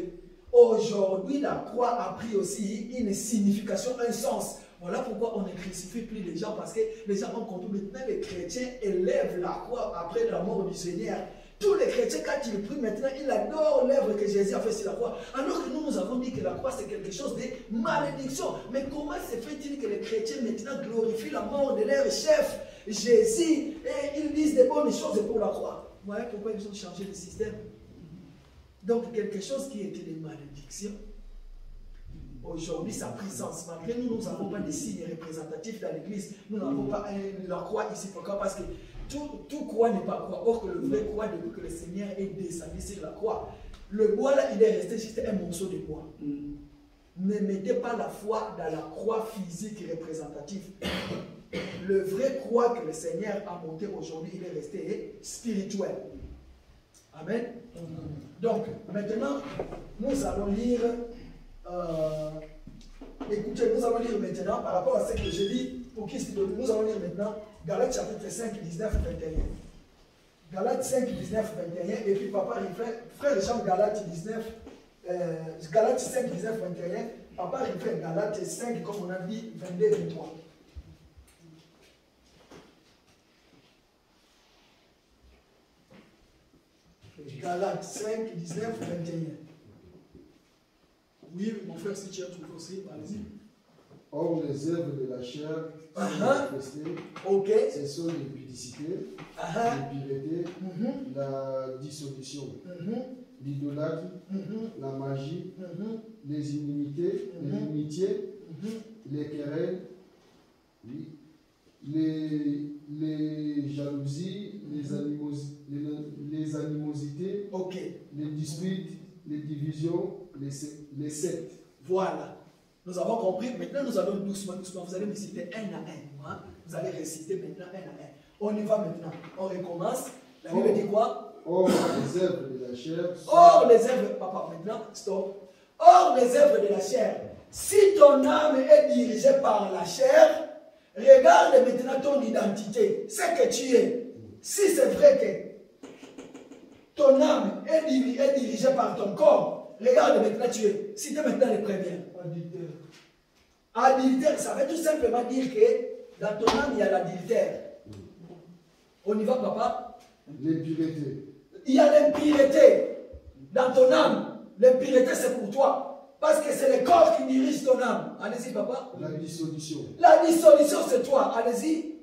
aujourd'hui, la croix a pris aussi une signification, un sens. Voilà pourquoi on ne crucifie plus les gens, parce que les gens ont compris. Maintenant, les chrétiens élèvent la croix après la mort du Seigneur. Tous les chrétiens, quand ils prient maintenant, ils adorent l'œuvre que Jésus a fait sur la croix. Alors que nous avons dit que la croix, c'est quelque chose de malédiction. Mais comment se fait-il que les chrétiens maintenant glorifient la mort de leur chef, Jésus, et ils disent des bonnes choses pour la croix? Vous voyez pourquoi ils ont changé le système? Donc, quelque chose qui était des malédictions, aujourd'hui, ça a pris sens. Malgré nous, nous n'avons pas de signes représentatifs dans l'église. Nous n'avons pas la croix ici. Pourquoi? Parce que tout croix n'est pas croix. Or que le vrai croix, depuis que le Seigneur est descendu sur la croix, le bois là, il est resté juste un morceau de bois. Ne mettez pas la foi dans la croix physique représentative. Le vrai croix que le Seigneur a monté aujourd'hui, il est resté spirituel. Amen. Donc, maintenant, nous allons lire, écoutez, nous allons lire maintenant, par rapport à ce que j'ai dit, pour qui nous allons lire maintenant, Galates chapitre 5, 19, 21. Galates 5, 19, 21, et puis papa, il fait, frère Jean, Galates 5, 19, 21, papa, il fait Galates 5, comme on a dit, 22, 23. Galates 5, 19, 21. Oui, mon frère, si tu as trouvé aussi, allez-y. Or, les œuvres de la chair sont manifestées. Ok. Ce sont l'impudicité, l'impureté, la dissolution, l'idolâtrie, la magie, les inimitiés, les inimitiés, les querelles, les jalousies, les animosités, les disputes, les divisions, les sectes. Voilà. Nous avons compris. Maintenant, nous allons doucement. Vous allez me citer un à un. Hein? Vous allez réciter maintenant un à un. On y va maintenant. On recommence. La Bible dit quoi? Or, les œuvres de la chair. Or, les œuvres. Papa, maintenant, stop. Or, les œuvres de la chair. Si ton âme est dirigée par la chair, regarde maintenant ton identité. Ce que tu es. Si c'est vrai que ton âme est dirigée par ton corps, regarde maintenant tu es. Citez maintenant les premiers. Adultère. Adultère, ça veut tout simplement dire que dans ton âme, il y a l'adultère. On y va, papa? L'impureté. Il y a l'impureté dans ton âme. L'impureté, c'est pour toi. Parce que c'est le corps qui dirige ton âme. Allez-y, papa. La dissolution. La dissolution, c'est toi. Allez-y.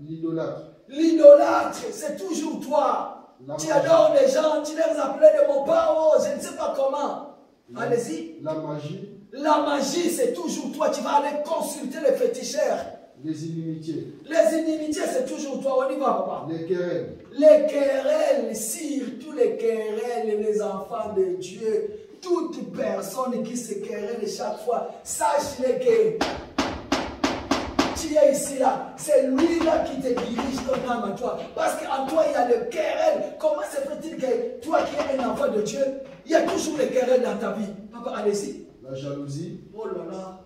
L'idolâtre. L'idolâtre, c'est toujours toi. Tu adores les gens, tu les appelles de mon père, je ne sais pas comment. Allez-y. La magie. La magie, c'est toujours toi. Tu vas aller consulter les féticheurs. Les inimitiés. Les inimitiés, c'est toujours toi. On y va, papa. Les querelles. Les querelles, surtout les querelles, les enfants de Dieu. Toute personne qui se querelle chaque fois, sache-le que tu es ici là. C'est lui là qui te dirige ton âme à toi. Parce qu'en toi, il y a le querelle. Comment se fait-il que toi qui es un enfant de Dieu, il y a toujours les querelles dans ta vie? Papa, allez-y. La jalousie. Oh là là.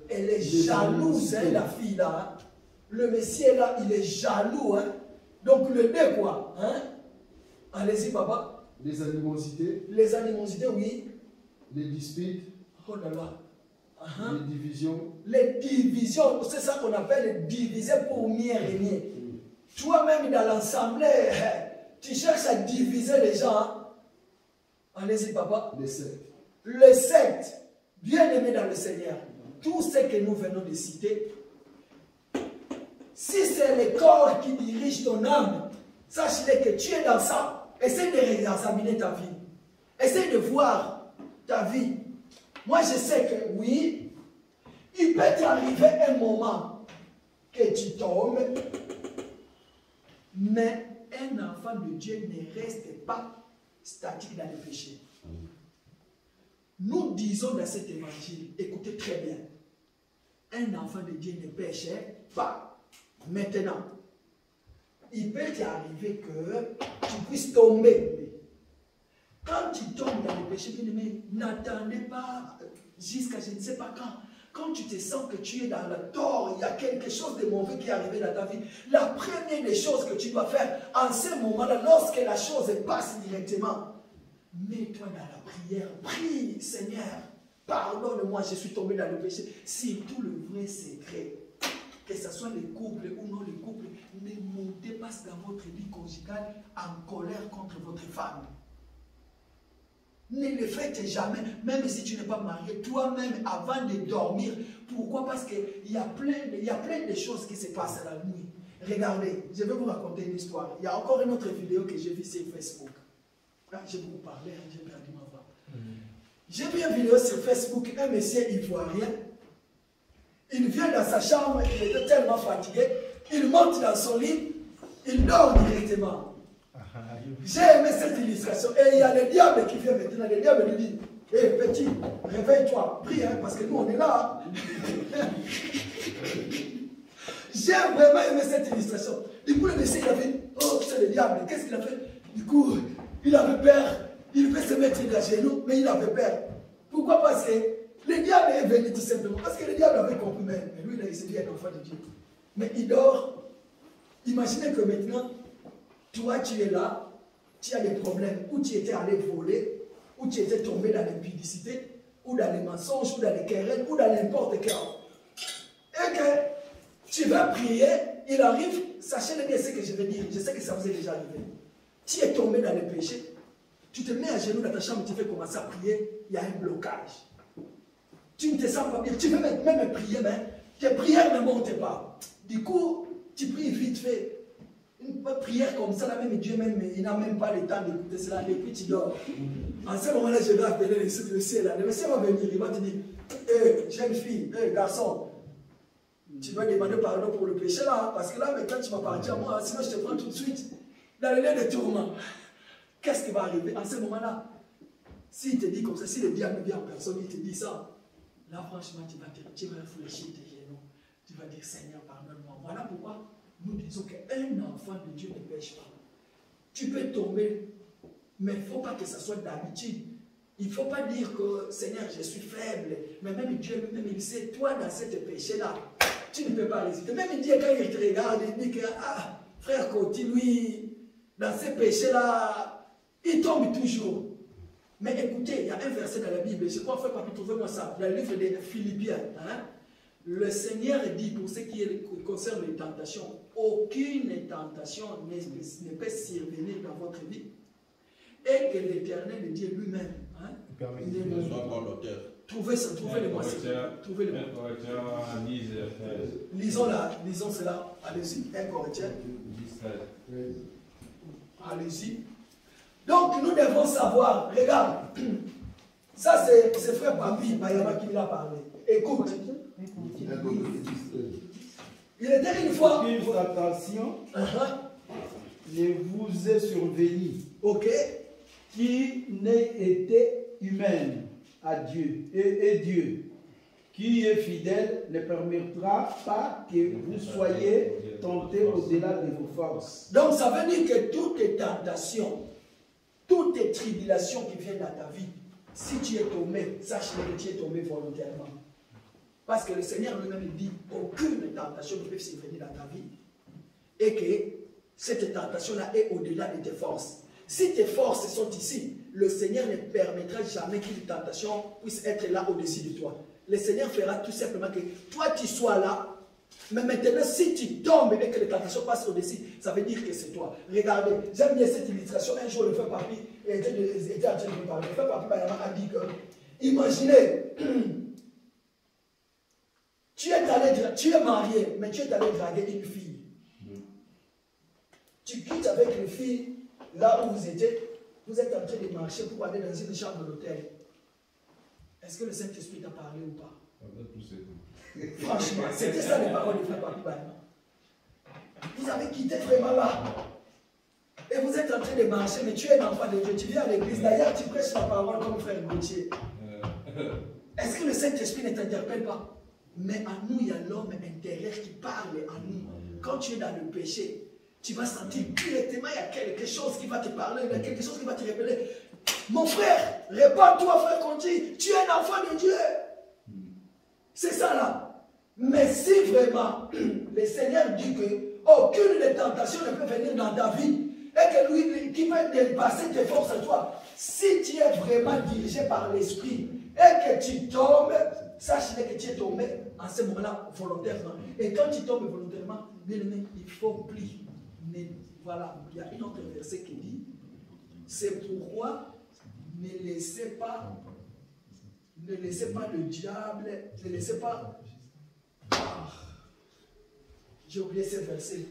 Elle est les jalouse, hein, la fille là. Hein. Le Messie là, il est jaloux. Hein. Donc le deux quoi. Hein? Allez-y, papa. Les animosités. Les animosités, oui. Les disputes. Oh là là. Les divisions. Les divisions, c'est ça qu'on appelle diviser pour mieux régner. Toi-même dans l'assemblée, tu cherches à diviser les gens. Hein? Allez-y, papa. Les sectes. Les sectes, bien aimés dans le Seigneur. Tout ce que nous venons de citer, si c'est le corps qui dirige ton âme, sache-le que tu es dans ça. Essaye de réexaminer ta vie. Essaye de voir ta vie. Moi, je sais que oui, il peut t'arriver un moment que tu tombes, mais un enfant de Dieu ne reste pas statique dans le péché. Nous disons dans cet évangile, écoutez très bien, un enfant de Dieu ne péchait pas. Maintenant, il peut t'arriver que tu puisses tomber. Quand tu tombes dans le péché, bien aimé, n'attendez pas jusqu'à je ne sais pas quand. Quand tu te sens que tu es dans le tort, il y a quelque chose de mauvais qui est arrivé dans ta vie, la première des choses que tu dois faire en ce moment-là, lorsque la chose passe directement, mets-toi dans la prière, prie, Seigneur, pardonne-moi, je suis tombé dans le péché. C'est tout le vrai secret. que ce soit les couples ou non les couples, ne montez pas dans votre vie conjugale en colère contre votre femme. Ne le faites jamais, même si tu n'es pas marié, toi-même avant de dormir. Pourquoi? Parce qu'il y a plein de choses qui se passent la nuit. Regardez, je vais vous raconter une histoire. Il y a encore une autre vidéo que j'ai vue sur Facebook. J'ai beaucoup parlé, j'ai perdu ma voix. J'ai vu une vidéo sur Facebook, un monsieur ivoirien. Il vient dans sa chambre, il était tellement fatigué, il monte dans son lit, il dort directement. J'ai aimé cette illustration. Et il y a le diable qui vient maintenant. Le diable lui dit, hé petit, réveille-toi, prie, hein, parce que nous on est là. J'ai vraiment aimé cette illustration. Du coup, le monsieur, il a fait, oh, c'est le diable, qu'est-ce qu'il a fait? Du coup, il avait peur, il veut se mettre à genoux, mais il avait peur. Pourquoi? Parce que le diable est venu tout simplement. Parce que le diable avait compris, mais lui, il s'est dit un enfant de Dieu. Mais il dort. Imaginez que maintenant, toi, tu es là, tu as des problèmes, ou tu étais allé voler, ou tu étais tombé dans l'impudicité, ou dans les mensonges, ou dans les querelles, ou dans n'importe quel. Et que tu vas prier, il arrive, sachez bien ce que je vais dire, je sais que ça vous est déjà arrivé. Tu es tombé dans le péché, tu te mets à genoux dans ta chambre, tu fais commencer à prier, il y a un blocage. Tu ne te sens pas bien, tu veux même prier, mais tes prières ne montent pas. Du coup, tu pries vite fait. Une prière comme ça, là, même Dieu, même, il n'a même pas le temps d'écouter cela, et puis tu dors. En ce moment-là, je vais appeler le ciel. Le monsieur va venir, il va te dire, hé, jeune fille, hé, garçon, tu vas demander pardon pour le péché là, parce que là, maintenant, tu m'appartiens à moi, sinon je te prends tout de suite dans le lieu de tourment. Qu'est-ce qui va arriver en ce moment-là? S'il te dit comme ça, si le diable vient en personne, il te dit ça, là, franchement, tu vas réfléchir tes genoux. Tu vas dire, Seigneur, pardonne-moi. Voilà pourquoi nous disons qu'un enfant de Dieu ne pêche pas. Tu peux tomber, mais il ne faut pas que ça soit d'habitude. Il ne faut pas dire que, Seigneur, je suis faible. Mais même Dieu lui-même, il sait, toi, dans ce péché-là, tu ne peux pas résister. Même Dieu, quand il te regarde, il dit que, ah, frère Côté, lui, dans ce péché-là, il tombe toujours. Mais écoutez, il y a un verset dans la Bible, je crois, frère Papi, trouvez-moi ça, dans le livre des Philippiens. Hein? Le Seigneur dit, pour ce qui concerne les tentations, aucune tentation ne peut survenir dans votre vie. Et que l'Éternel Dieu lui-même, hein, ne soit pas l'auteur. Trouvez ça, trouvez-le-moi. Trouvez-le. Lisons cela. Allez-y, 1 Corinthiens. Allez-y. Donc nous devons savoir, regarde, ça c'est frère Papi Bayama qui l'a parlé. Écoute. Il était une fois. Aucune tentation ne vous est survenue. Ok. Qui n'ait été humaine à Dieu. Et Dieu, qui est fidèle, ne permettra pas que vous soyez tentés au-delà de vos forces. Donc ça veut dire que toute tentation, toute tribulation qui vient dans ta vie, si tu es tombé, sache que tu es tombé volontairement. Parce que le Seigneur lui-même dit aucune tentation ne peut survenir dans ta vie. Et que cette tentation-là est au-delà de tes forces. Si tes forces sont ici, le Seigneur ne permettra jamais qu'une tentation puisse être là au-dessus de toi. Le Seigneur fera tout simplement que toi tu sois là. Mais maintenant, si tu tombes et que les tentations passent au-dessus, ça veut dire que c'est toi. Regardez, j'aime bien cette illustration. Un jour, le frère Papi était en train de me parler. Le frère Papi a dit que, imaginez, tu es marié, mais tu es allé draguer une fille. Tu quittes avec une fille, là où vous êtes en train de marcher pour aller dans une chambre d'hôtel. Est-ce que le Saint-Esprit t'a parlé ou pas? Franchement, c'était ça les paroles du frère Papi Bayama. Vous avez quitté vraiment là. Et vous êtes en train de marcher, mais tu es un enfant de Dieu. Tu viens à l'église. D'ailleurs, tu prêches la parole comme frère Gauthier. Est-ce que le Saint-Esprit ne t'interpelle pas? Mais en nous, il y a l'homme intérieur qui parle en nous. Quand tu es dans le péché, tu vas sentir directement il y a quelque chose qui va te parler, il y a quelque chose qui va te révéler. Mon frère, réponds-toi, frère Conti, tu es un enfant de Dieu. C'est ça là. Mais si vraiment le Seigneur dit que aucune des tentations ne peut venir dans ta vie et que lui qui va dépasser tes forces à toi, si tu es vraiment dirigé par l'Esprit et que tu tombes, sache que tu es tombé en ce moment-là volontairement. Et quand tu tombes volontairement, bien aimé, il faut plus. Mais voilà, il y a une autre verset qui dit, c'est pourquoi ne laissez pas le diable, ne laissez pas... J'ai oublié ce verset.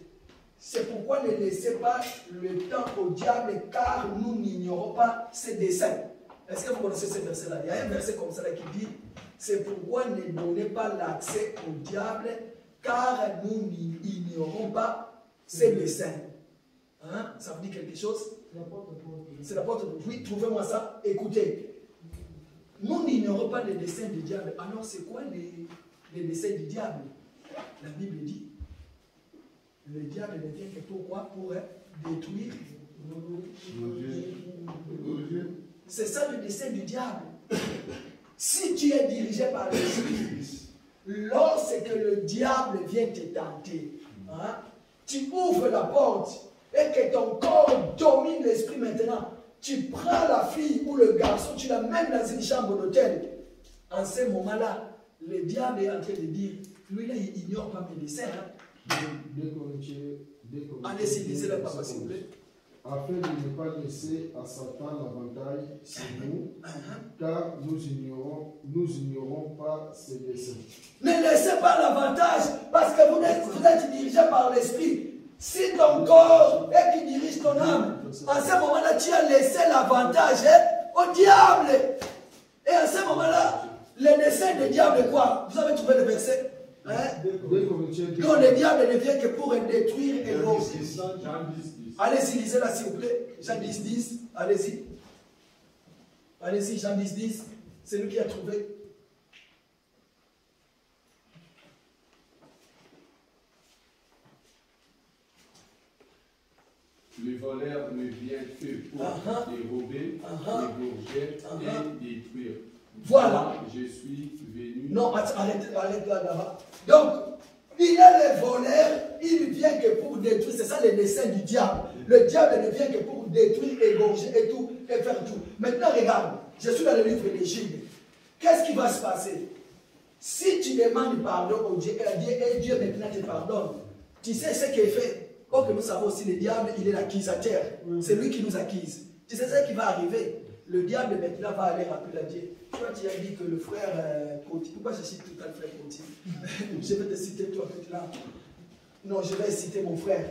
C'est pourquoi ne laissez pas le temps au diable, car nous n'ignorons pas ses desseins. Est-ce que vous connaissez ce verset-là? Il y a un verset comme ça là qui dit, c'est pourquoi ne donnez pas l'accès au diable, car nous n'ignorons pas ses desseins. Hein? Ça vous dit quelque chose? C'est la porte de... Oui, trouvez-moi ça. Écoutez. Nous n'ignorons pas les desseins du diable. Alors, c'est quoi les desseins du diable? La Bible dit, le diable ne vient que pourquoi? Pour détruire. C'est ça le dessein du diable. Si tu es dirigé par l'esprit, lorsque le diable vient te tenter, hein, tu ouvres la porte et que ton corps domine l'esprit maintenant. Tu prends la fille ou le garçon, tu l'amènes dans une chambre d'hôtel. En ce moment-là, le diable est en train de dire, lui là, il ignore pas mes desseins. Hein. Allez-y, lisez-le, papa, s'il vous plaît. Afin de ne pas laisser à Satan l'avantage sur nous, car nous ignorons pas ses desseins. Ne laissez pas l'avantage, parce que vous êtes dirigé par l'esprit. Si ton corps est qui dirige ton âme, en ce moment-là, tu as laissé l'avantage au diable. Et en ce moment-là, le dessein du diable est quoi? Vous avez trouvé le verset? Hein? Non, le diable ne vient que pour détruire et l'autre. Allez-y, lisez-la s'il vous plaît. Jean 10, 10. Allez-y. Allez-y, Jean 10, 10. C'est lui qui a trouvé. Le voleur ne vient que pour dérober, égorger et détruire. Voilà. Je suis venu. Non, arrête là-bas. Donc, il est le voleur, il vient que pour détruire. C'est ça le dessein du diable. Le diable ne vient que pour détruire, égorger et tout, et faire tout. Maintenant, regarde, je suis dans le livre de Job. Qu'est-ce qui va se passer? Si tu demandes pardon au Dieu, et Dieu maintenant te pardonne, tu sais ce qu'il fait. Or que nous savons aussi, le diable, il est l'accusateur. C'est lui qui nous accuse. Tu sais ce qui va arriver? Le diable maintenant va aller rappeler à Dieu. Toi, tu as dit que le frère Poti, pourquoi je cite tout le temps le frère Poti? Je vais te citer toi maintenant. Non, je vais citer mon frère.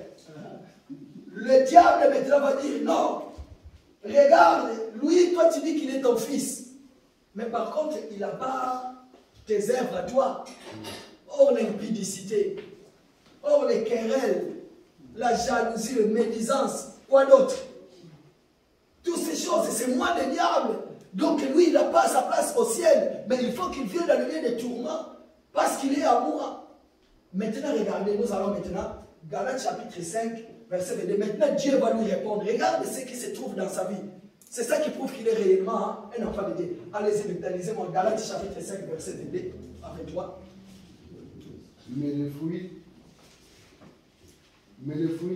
Le diable maintenant va dire non. Regarde, lui, toi tu dis qu'il est ton fils. Mais par contre, il n'a pas tes œuvres à toi. Or l'impudicité, or les querelles, la jalousie, la médisance, quoi d'autre? Toutes ces choses, c'est moi le diable. Donc lui, il n'a pas sa place au ciel. Mais il faut qu'il vienne dans le lieu des tourments parce qu'il est à moi. Maintenant, regardez, nous allons maintenant, Galates chapitre 5, verset 22. Maintenant, Dieu va lui répondre. Regarde ce qui se trouve dans sa vie. C'est ça qui prouve qu'il est réellement un enfant de Dieu. Allez-y, maintenant, lisez-moi Galates chapitre 5, verset 22, avec toi. Mais le fruit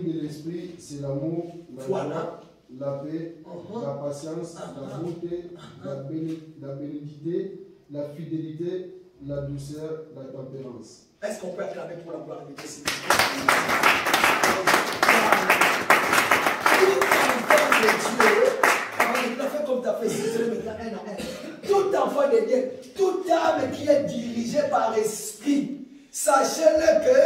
de l'esprit, c'est l'amour, la joie, la paix, la patience, la bonté, la bénédiction, la fidélité, la douceur, la tempérance. Est-ce qu'on peut acclamer pour la gloire de Dieu? Tout enfant de Dieu, fait comme tu as fait, maintenant un à un. Tout enfant de Dieu, toute âme qui est dirigée par esprit, sachez-le que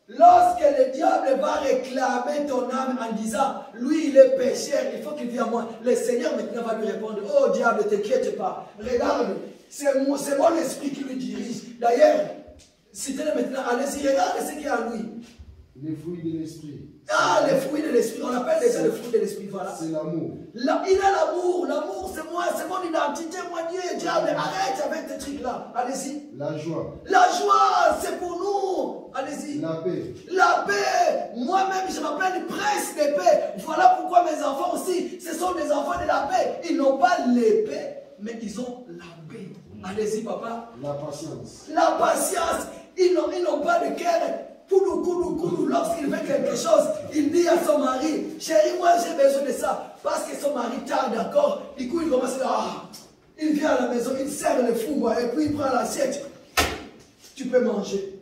lorsque le diable va réclamer ton âme en disant, lui il est pécheur, il faut qu'il vienne à moi, le Seigneur maintenant va lui répondre, oh diable, ne t'inquiète pas, regarde, c'est mon esprit qui lui dirige. D'ailleurs, citez-le maintenant, allez-y, regarde ce qu'il y a en lui. Les fruits de l'esprit. Ah, les fruits de l'esprit, on appelle déjà les fruits de l'esprit, voilà. C'est l'amour. Il a l'amour c'est moi, c'est mon identité, moi Dieu, diable, arrête avec tes trucs-là, allez-y. La joie. La joie, c'est pour nous, allez-y. La paix. La paix, moi-même je m'appelle prince de paix, voilà pourquoi mes enfants aussi, ce sont des enfants de la paix. Ils n'ont pas l'épée, mais ils ont la paix. Allez-y papa. La patience. La patience, ils n'ont pas de cœur. Koulou, lorsqu'il fait quelque chose, il dit à son mari, chérie, moi j'ai besoin de ça. Parce que son mari tarde encore, du coup il commence à dire, il vient à la maison, il sert le four, et puis il prend l'assiette. Tu peux manger.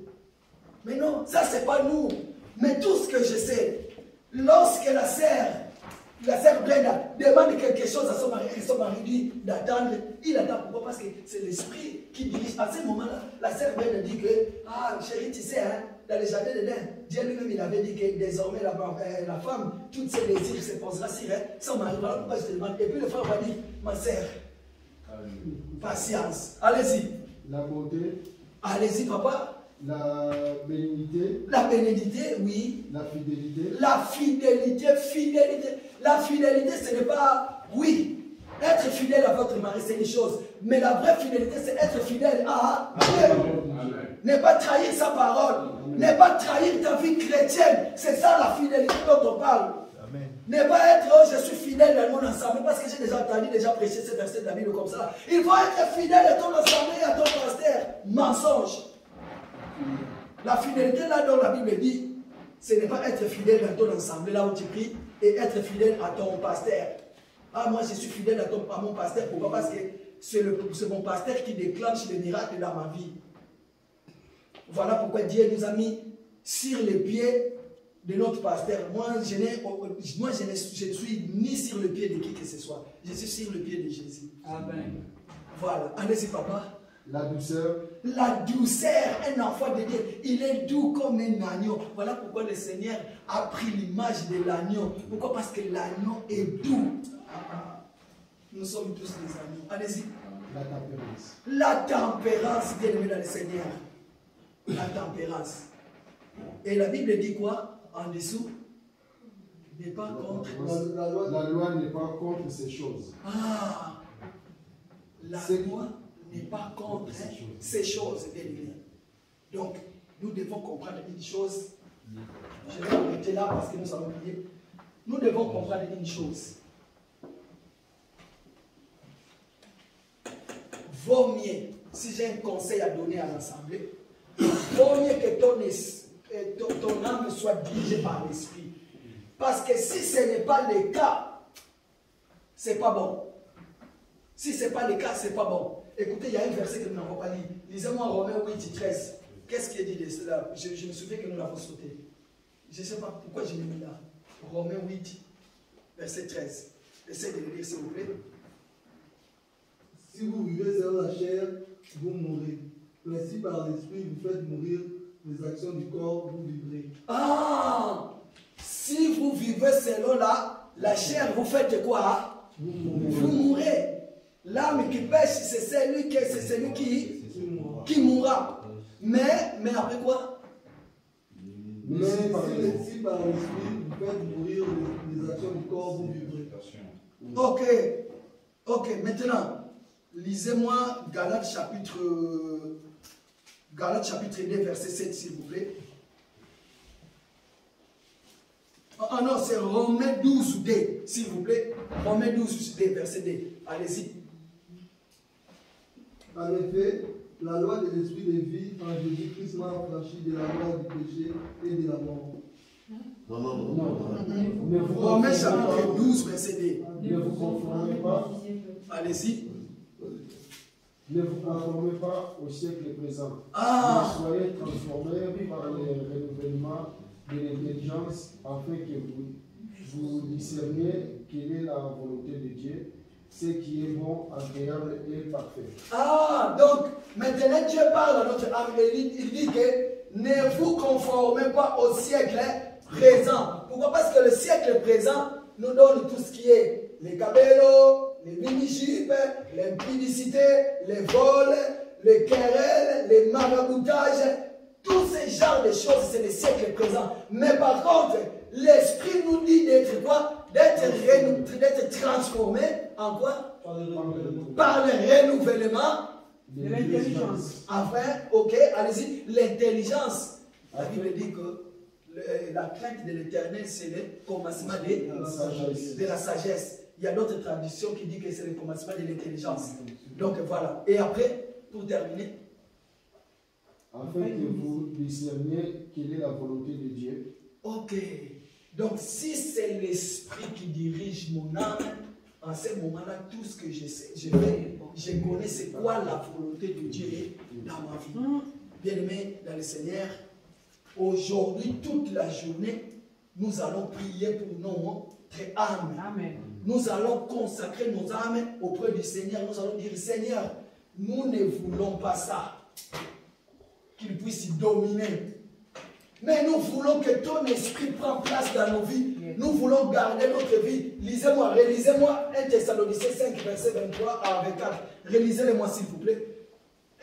Mais non, ça c'est pas nous. Mais tout ce que je sais, lorsque la sœur Brenda demande quelque chose à son mari, et son mari dit d'attendre, il attend. Pourquoi? Parce que c'est l'esprit qui dirige. À ce moment-là, la sœur Brenda dit que, ah chérie, tu sais, hein, dans les jardins d'Éden, Dieu lui-même il avait dit que désormais la femme, toutes ses désirs se posera sur son mari. Voilà pourquoi je te demande. Et puis le frère va dire, ma sœur, patience, allez-y. La bonté. Allez-y, papa. La bénignité. La bénignité, oui. La fidélité. La fidélité, fidélité. La fidélité, ce n'est pas, oui, être fidèle à votre mari, c'est une chose. Mais la vraie fidélité, c'est être fidèle à Dieu. Ne pas trahir sa parole. Ne pas trahir ta vie chrétienne. C'est ça la fidélité dont on parle. Amen. Ne pas être, oh, je suis fidèle à mon assemblée, parce que j'ai déjà entendu, déjà prêché ce verset de la Bible comme ça. Il faut être fidèle à ton assemblée et à ton pasteur. Mensonge. La fidélité là dont la Bible dit, ce n'est pas être fidèle à ton assemblée là où tu pries et être fidèle à ton pasteur. Ah, moi je suis fidèle à mon pasteur. Pourquoi? Parce que c'est mon pasteur qui déclenche les miracles dans ma vie. Voilà pourquoi Dieu nous a mis sur les pieds de notre pasteur. Moi, je ne suis ni sur le pied de qui que ce soit. Je suis sur le pied de Jésus. Amen. Voilà. Allez-y, papa. La douceur. La douceur, un enfant de Dieu, il est doux comme un agneau. Voilà pourquoi le Seigneur a pris l'image de l'agneau. Pourquoi? Parce que l'agneau est doux. Nous sommes tous des agneaux. Allez-y. La tempérance. La tempérance, bien aimé dans le Seigneur. La tempérance. Et la Bible dit quoi en dessous? N'est pas contre. La loi n'est pas contre ces choses. Ah, la loi n'est pas contre ces choses, bien aimé. Donc, nous devons comprendre une chose. Je vais arrêter là parce que nous allons prier. Nous devons comprendre une chose. Vaut mieux, si j'ai un conseil à donner à l'Assemblée, vaut mieux que ton âme soit dirigée par l'Esprit. Parce que si ce n'est pas le cas, c'est pas bon. Si ce n'est pas le cas, c'est pas bon. Écoutez, il y a un verset que nous n'avons pas lu. Lisez-moi Romains 8, 13. Qu'est-ce qui est dit de cela? Je me souviens que nous l'avons sauté. Je ne sais pas pourquoi je l'ai mis là. Romains 8, verset 13. Essayez de le lire, s'il vous plaît. Si vous vivez selon la chair, vous mourrez. Mais si par l'esprit vous faites mourir les actions du corps, vous vivrez. Ah! Si vous vivez selon la chair, vous faites quoi? Vous mourrez. L'âme qui pêche, c'est celui qui mourra. Mais après quoi? Mais si par l'esprit vous faites mourir les actions du corps, vous vivrez. Ok. Ok, maintenant, lisez-moi Galates chapitre 2, verset 7, s'il vous plaît. Ah non, c'est Romains 12, 2, s'il vous plaît. Romains 12, 2, verset 2. Allez-y. En effet, la loi de l'esprit de vie en Jésus-Christ m'a affranchi de la loi du péché et de la mort. Non. Romains chapitre 12, verset 2. Ne vous conformez pas. Allez-y. Ne vous conformez pas au siècle présent. Ah. Mais soyez transformés par le renouvellement de l'intelligence afin que vous discerniez quelle est la volonté de Dieu, ce qui est bon, agréable et parfait. Ah, donc maintenant Dieu parle à notre âme et il dit que ne vous conformez pas au siècle présent. Pourquoi? Parce que le siècle présent nous donne tout ce qui est les cabellos, les mini-jupes, l'impudicité, les vols, les querelles, les maraboutages, tous ces genres de choses, c'est le siècle présent. Mais par contre, l'esprit nous dit d'être quoi? D'être transformé en quoi? Par le renouvellement de l'intelligence. Enfin, ok, allez-y, l'intelligence. La Bible dit que la crainte de l'éternel, c'est le commencement de la sagesse. Il y a d'autres traditions qui disent que c'est le commencement de l'intelligence. Donc voilà. Et après, pour terminer, afin que vous discerniez quelle est la volonté de Dieu. Ok. Donc si c'est l'esprit qui dirige mon âme, en ce moment-là, tout ce que je sais, je fais, je connais c'est quoi la volonté de Dieu dans ma vie. Bien-aimés dans le Seigneur, aujourd'hui, toute la journée, nous allons prier pour notre âme. Amen. Nous allons consacrer nos âmes auprès du Seigneur. Nous allons dire, Seigneur, nous ne voulons pas ça, qu'il puisse dominer. Mais nous voulons que ton esprit prenne place dans nos vies. Nous voulons garder notre vie. Lisez-moi, relisez-moi 1 Thessaloniciens 5, verset 23 à 24. Relisez-le-moi s'il vous plaît.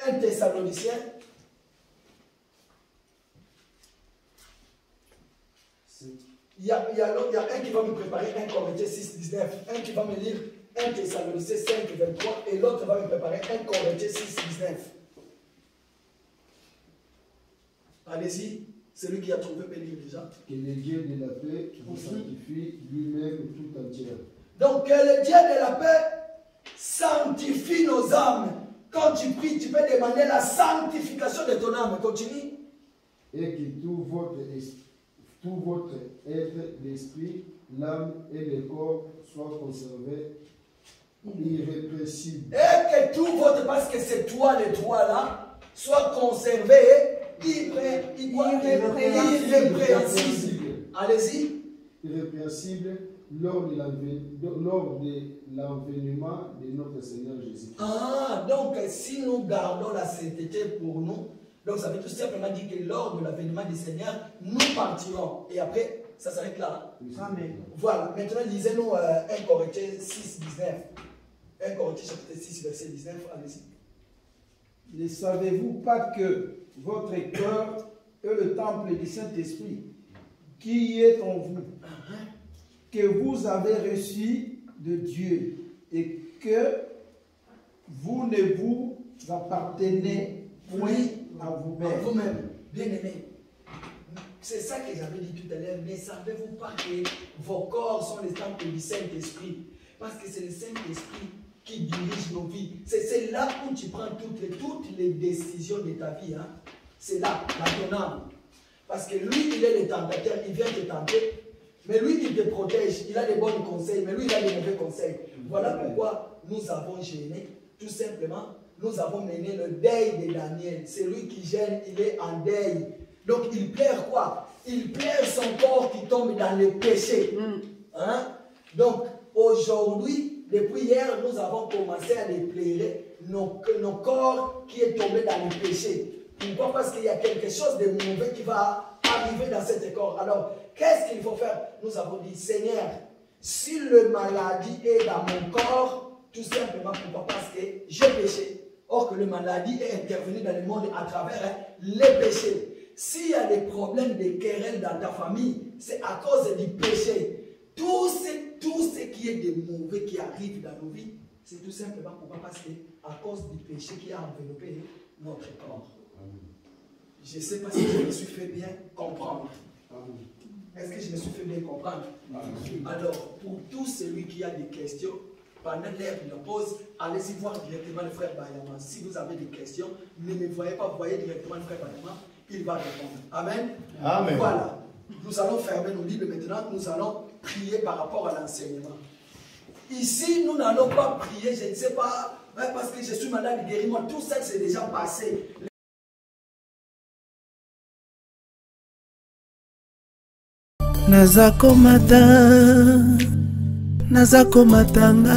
1 Thessaloniciens. Il y a un qui va me préparer 1 Corinthiens 6, 19. Un qui va me lire 1 Thessaloniciens 5, 23. Et l'autre va me préparer 1 Corinthiens 6, 19. Allez-y. Celui qui a trouvé peut lire déjà. Que le Dieu de la paix vous sanctifie lui-même tout entière. Donc, que le Dieu de la paix sanctifie nos âmes. Quand tu pries, tu peux demander la sanctification de ton âme. Continue. Et que tout votre être, l'esprit, l'âme et le corps soient conservés irrépressibles. Et que tout votre, parce que c'est toi, les trois là, soit conservé irrépréhensible. Allez-y. Irrépréhensible lors de l'avènement de notre Seigneur Jésus-Christ. Ah, donc si nous gardons la sainteté pour nous, donc ça veut tout simplement dire que lors de l'avènement du Seigneur, nous partirons. Et après, ça s'arrête là. Amen. Voilà, maintenant lisez-nous 1 Corinthiens 6, 19. 1 Corinthiens chapitre 6, verset 19, allez-y. Ne savez-vous pas que votre cœur est le temple du Saint-Esprit qui est en vous, que vous avez reçu de Dieu et que vous ne vous appartenez point à vous-même. Vous-même, bien-aimés. C'est ça que j'avais dit tout à l'heure. Mais savez-vous pas que vos corps sont les temples du Saint-Esprit? Parce que c'est le Saint-Esprit qui dirige nos vies. C'est là où tu prends toutes les décisions de ta vie. Hein. C'est là, dans ton âme. Parce que lui, il est le tentateur, il vient te tenter. Mais lui, il te protège, il a des bons conseils, mais lui, il a des mauvais conseils. Voilà pourquoi nous avons gêné, tout simplement, nous avons mené le deuil de Daniel. C'est lui qui gêne, il est en deuil. Donc, il pleure quoi? Il pleure son corps qui tombe dans le péché. Hein? Donc, aujourd'hui, depuis hier, nous avons commencé à déplorer nos corps qui est tombé dans le péché. Pourquoi? Parce qu'il y a quelque chose de mauvais qui va arriver dans cet corps. Alors, qu'est-ce qu'il faut faire? Nous avons dit, Seigneur, si la maladie est dans mon corps, tout simplement pourquoi? Parce que j'ai péché. Or que la maladie est intervenue dans le monde à travers les péchés. S'il y a des problèmes de querelles dans ta famille, c'est à cause du péché. Tout ce qui est de mauvais qui arrive dans nos vies, c'est tout simplement pourquoi? Parce que à cause du péché qui a enveloppé notre corps. Je ne sais pas si je me suis fait bien comprendre. Est-ce que je me suis fait bien comprendre? Alors, pour tout celui qui a des questions, pendant l'heure de la pause, allez-y voir directement le frère Bayama. Si vous avez des questions, ne me voyez pas, voyez directement le frère Bayama, il va répondre. Amen. Amen. Voilà. Nous allons fermer nos Bibles maintenant, nous allons prier par rapport à l'enseignement. Ici, nous n'allons pas prier, je ne sais pas, parce que je suis malade, guéris-moi, tout ça c'est déjà passé. Nazako matanga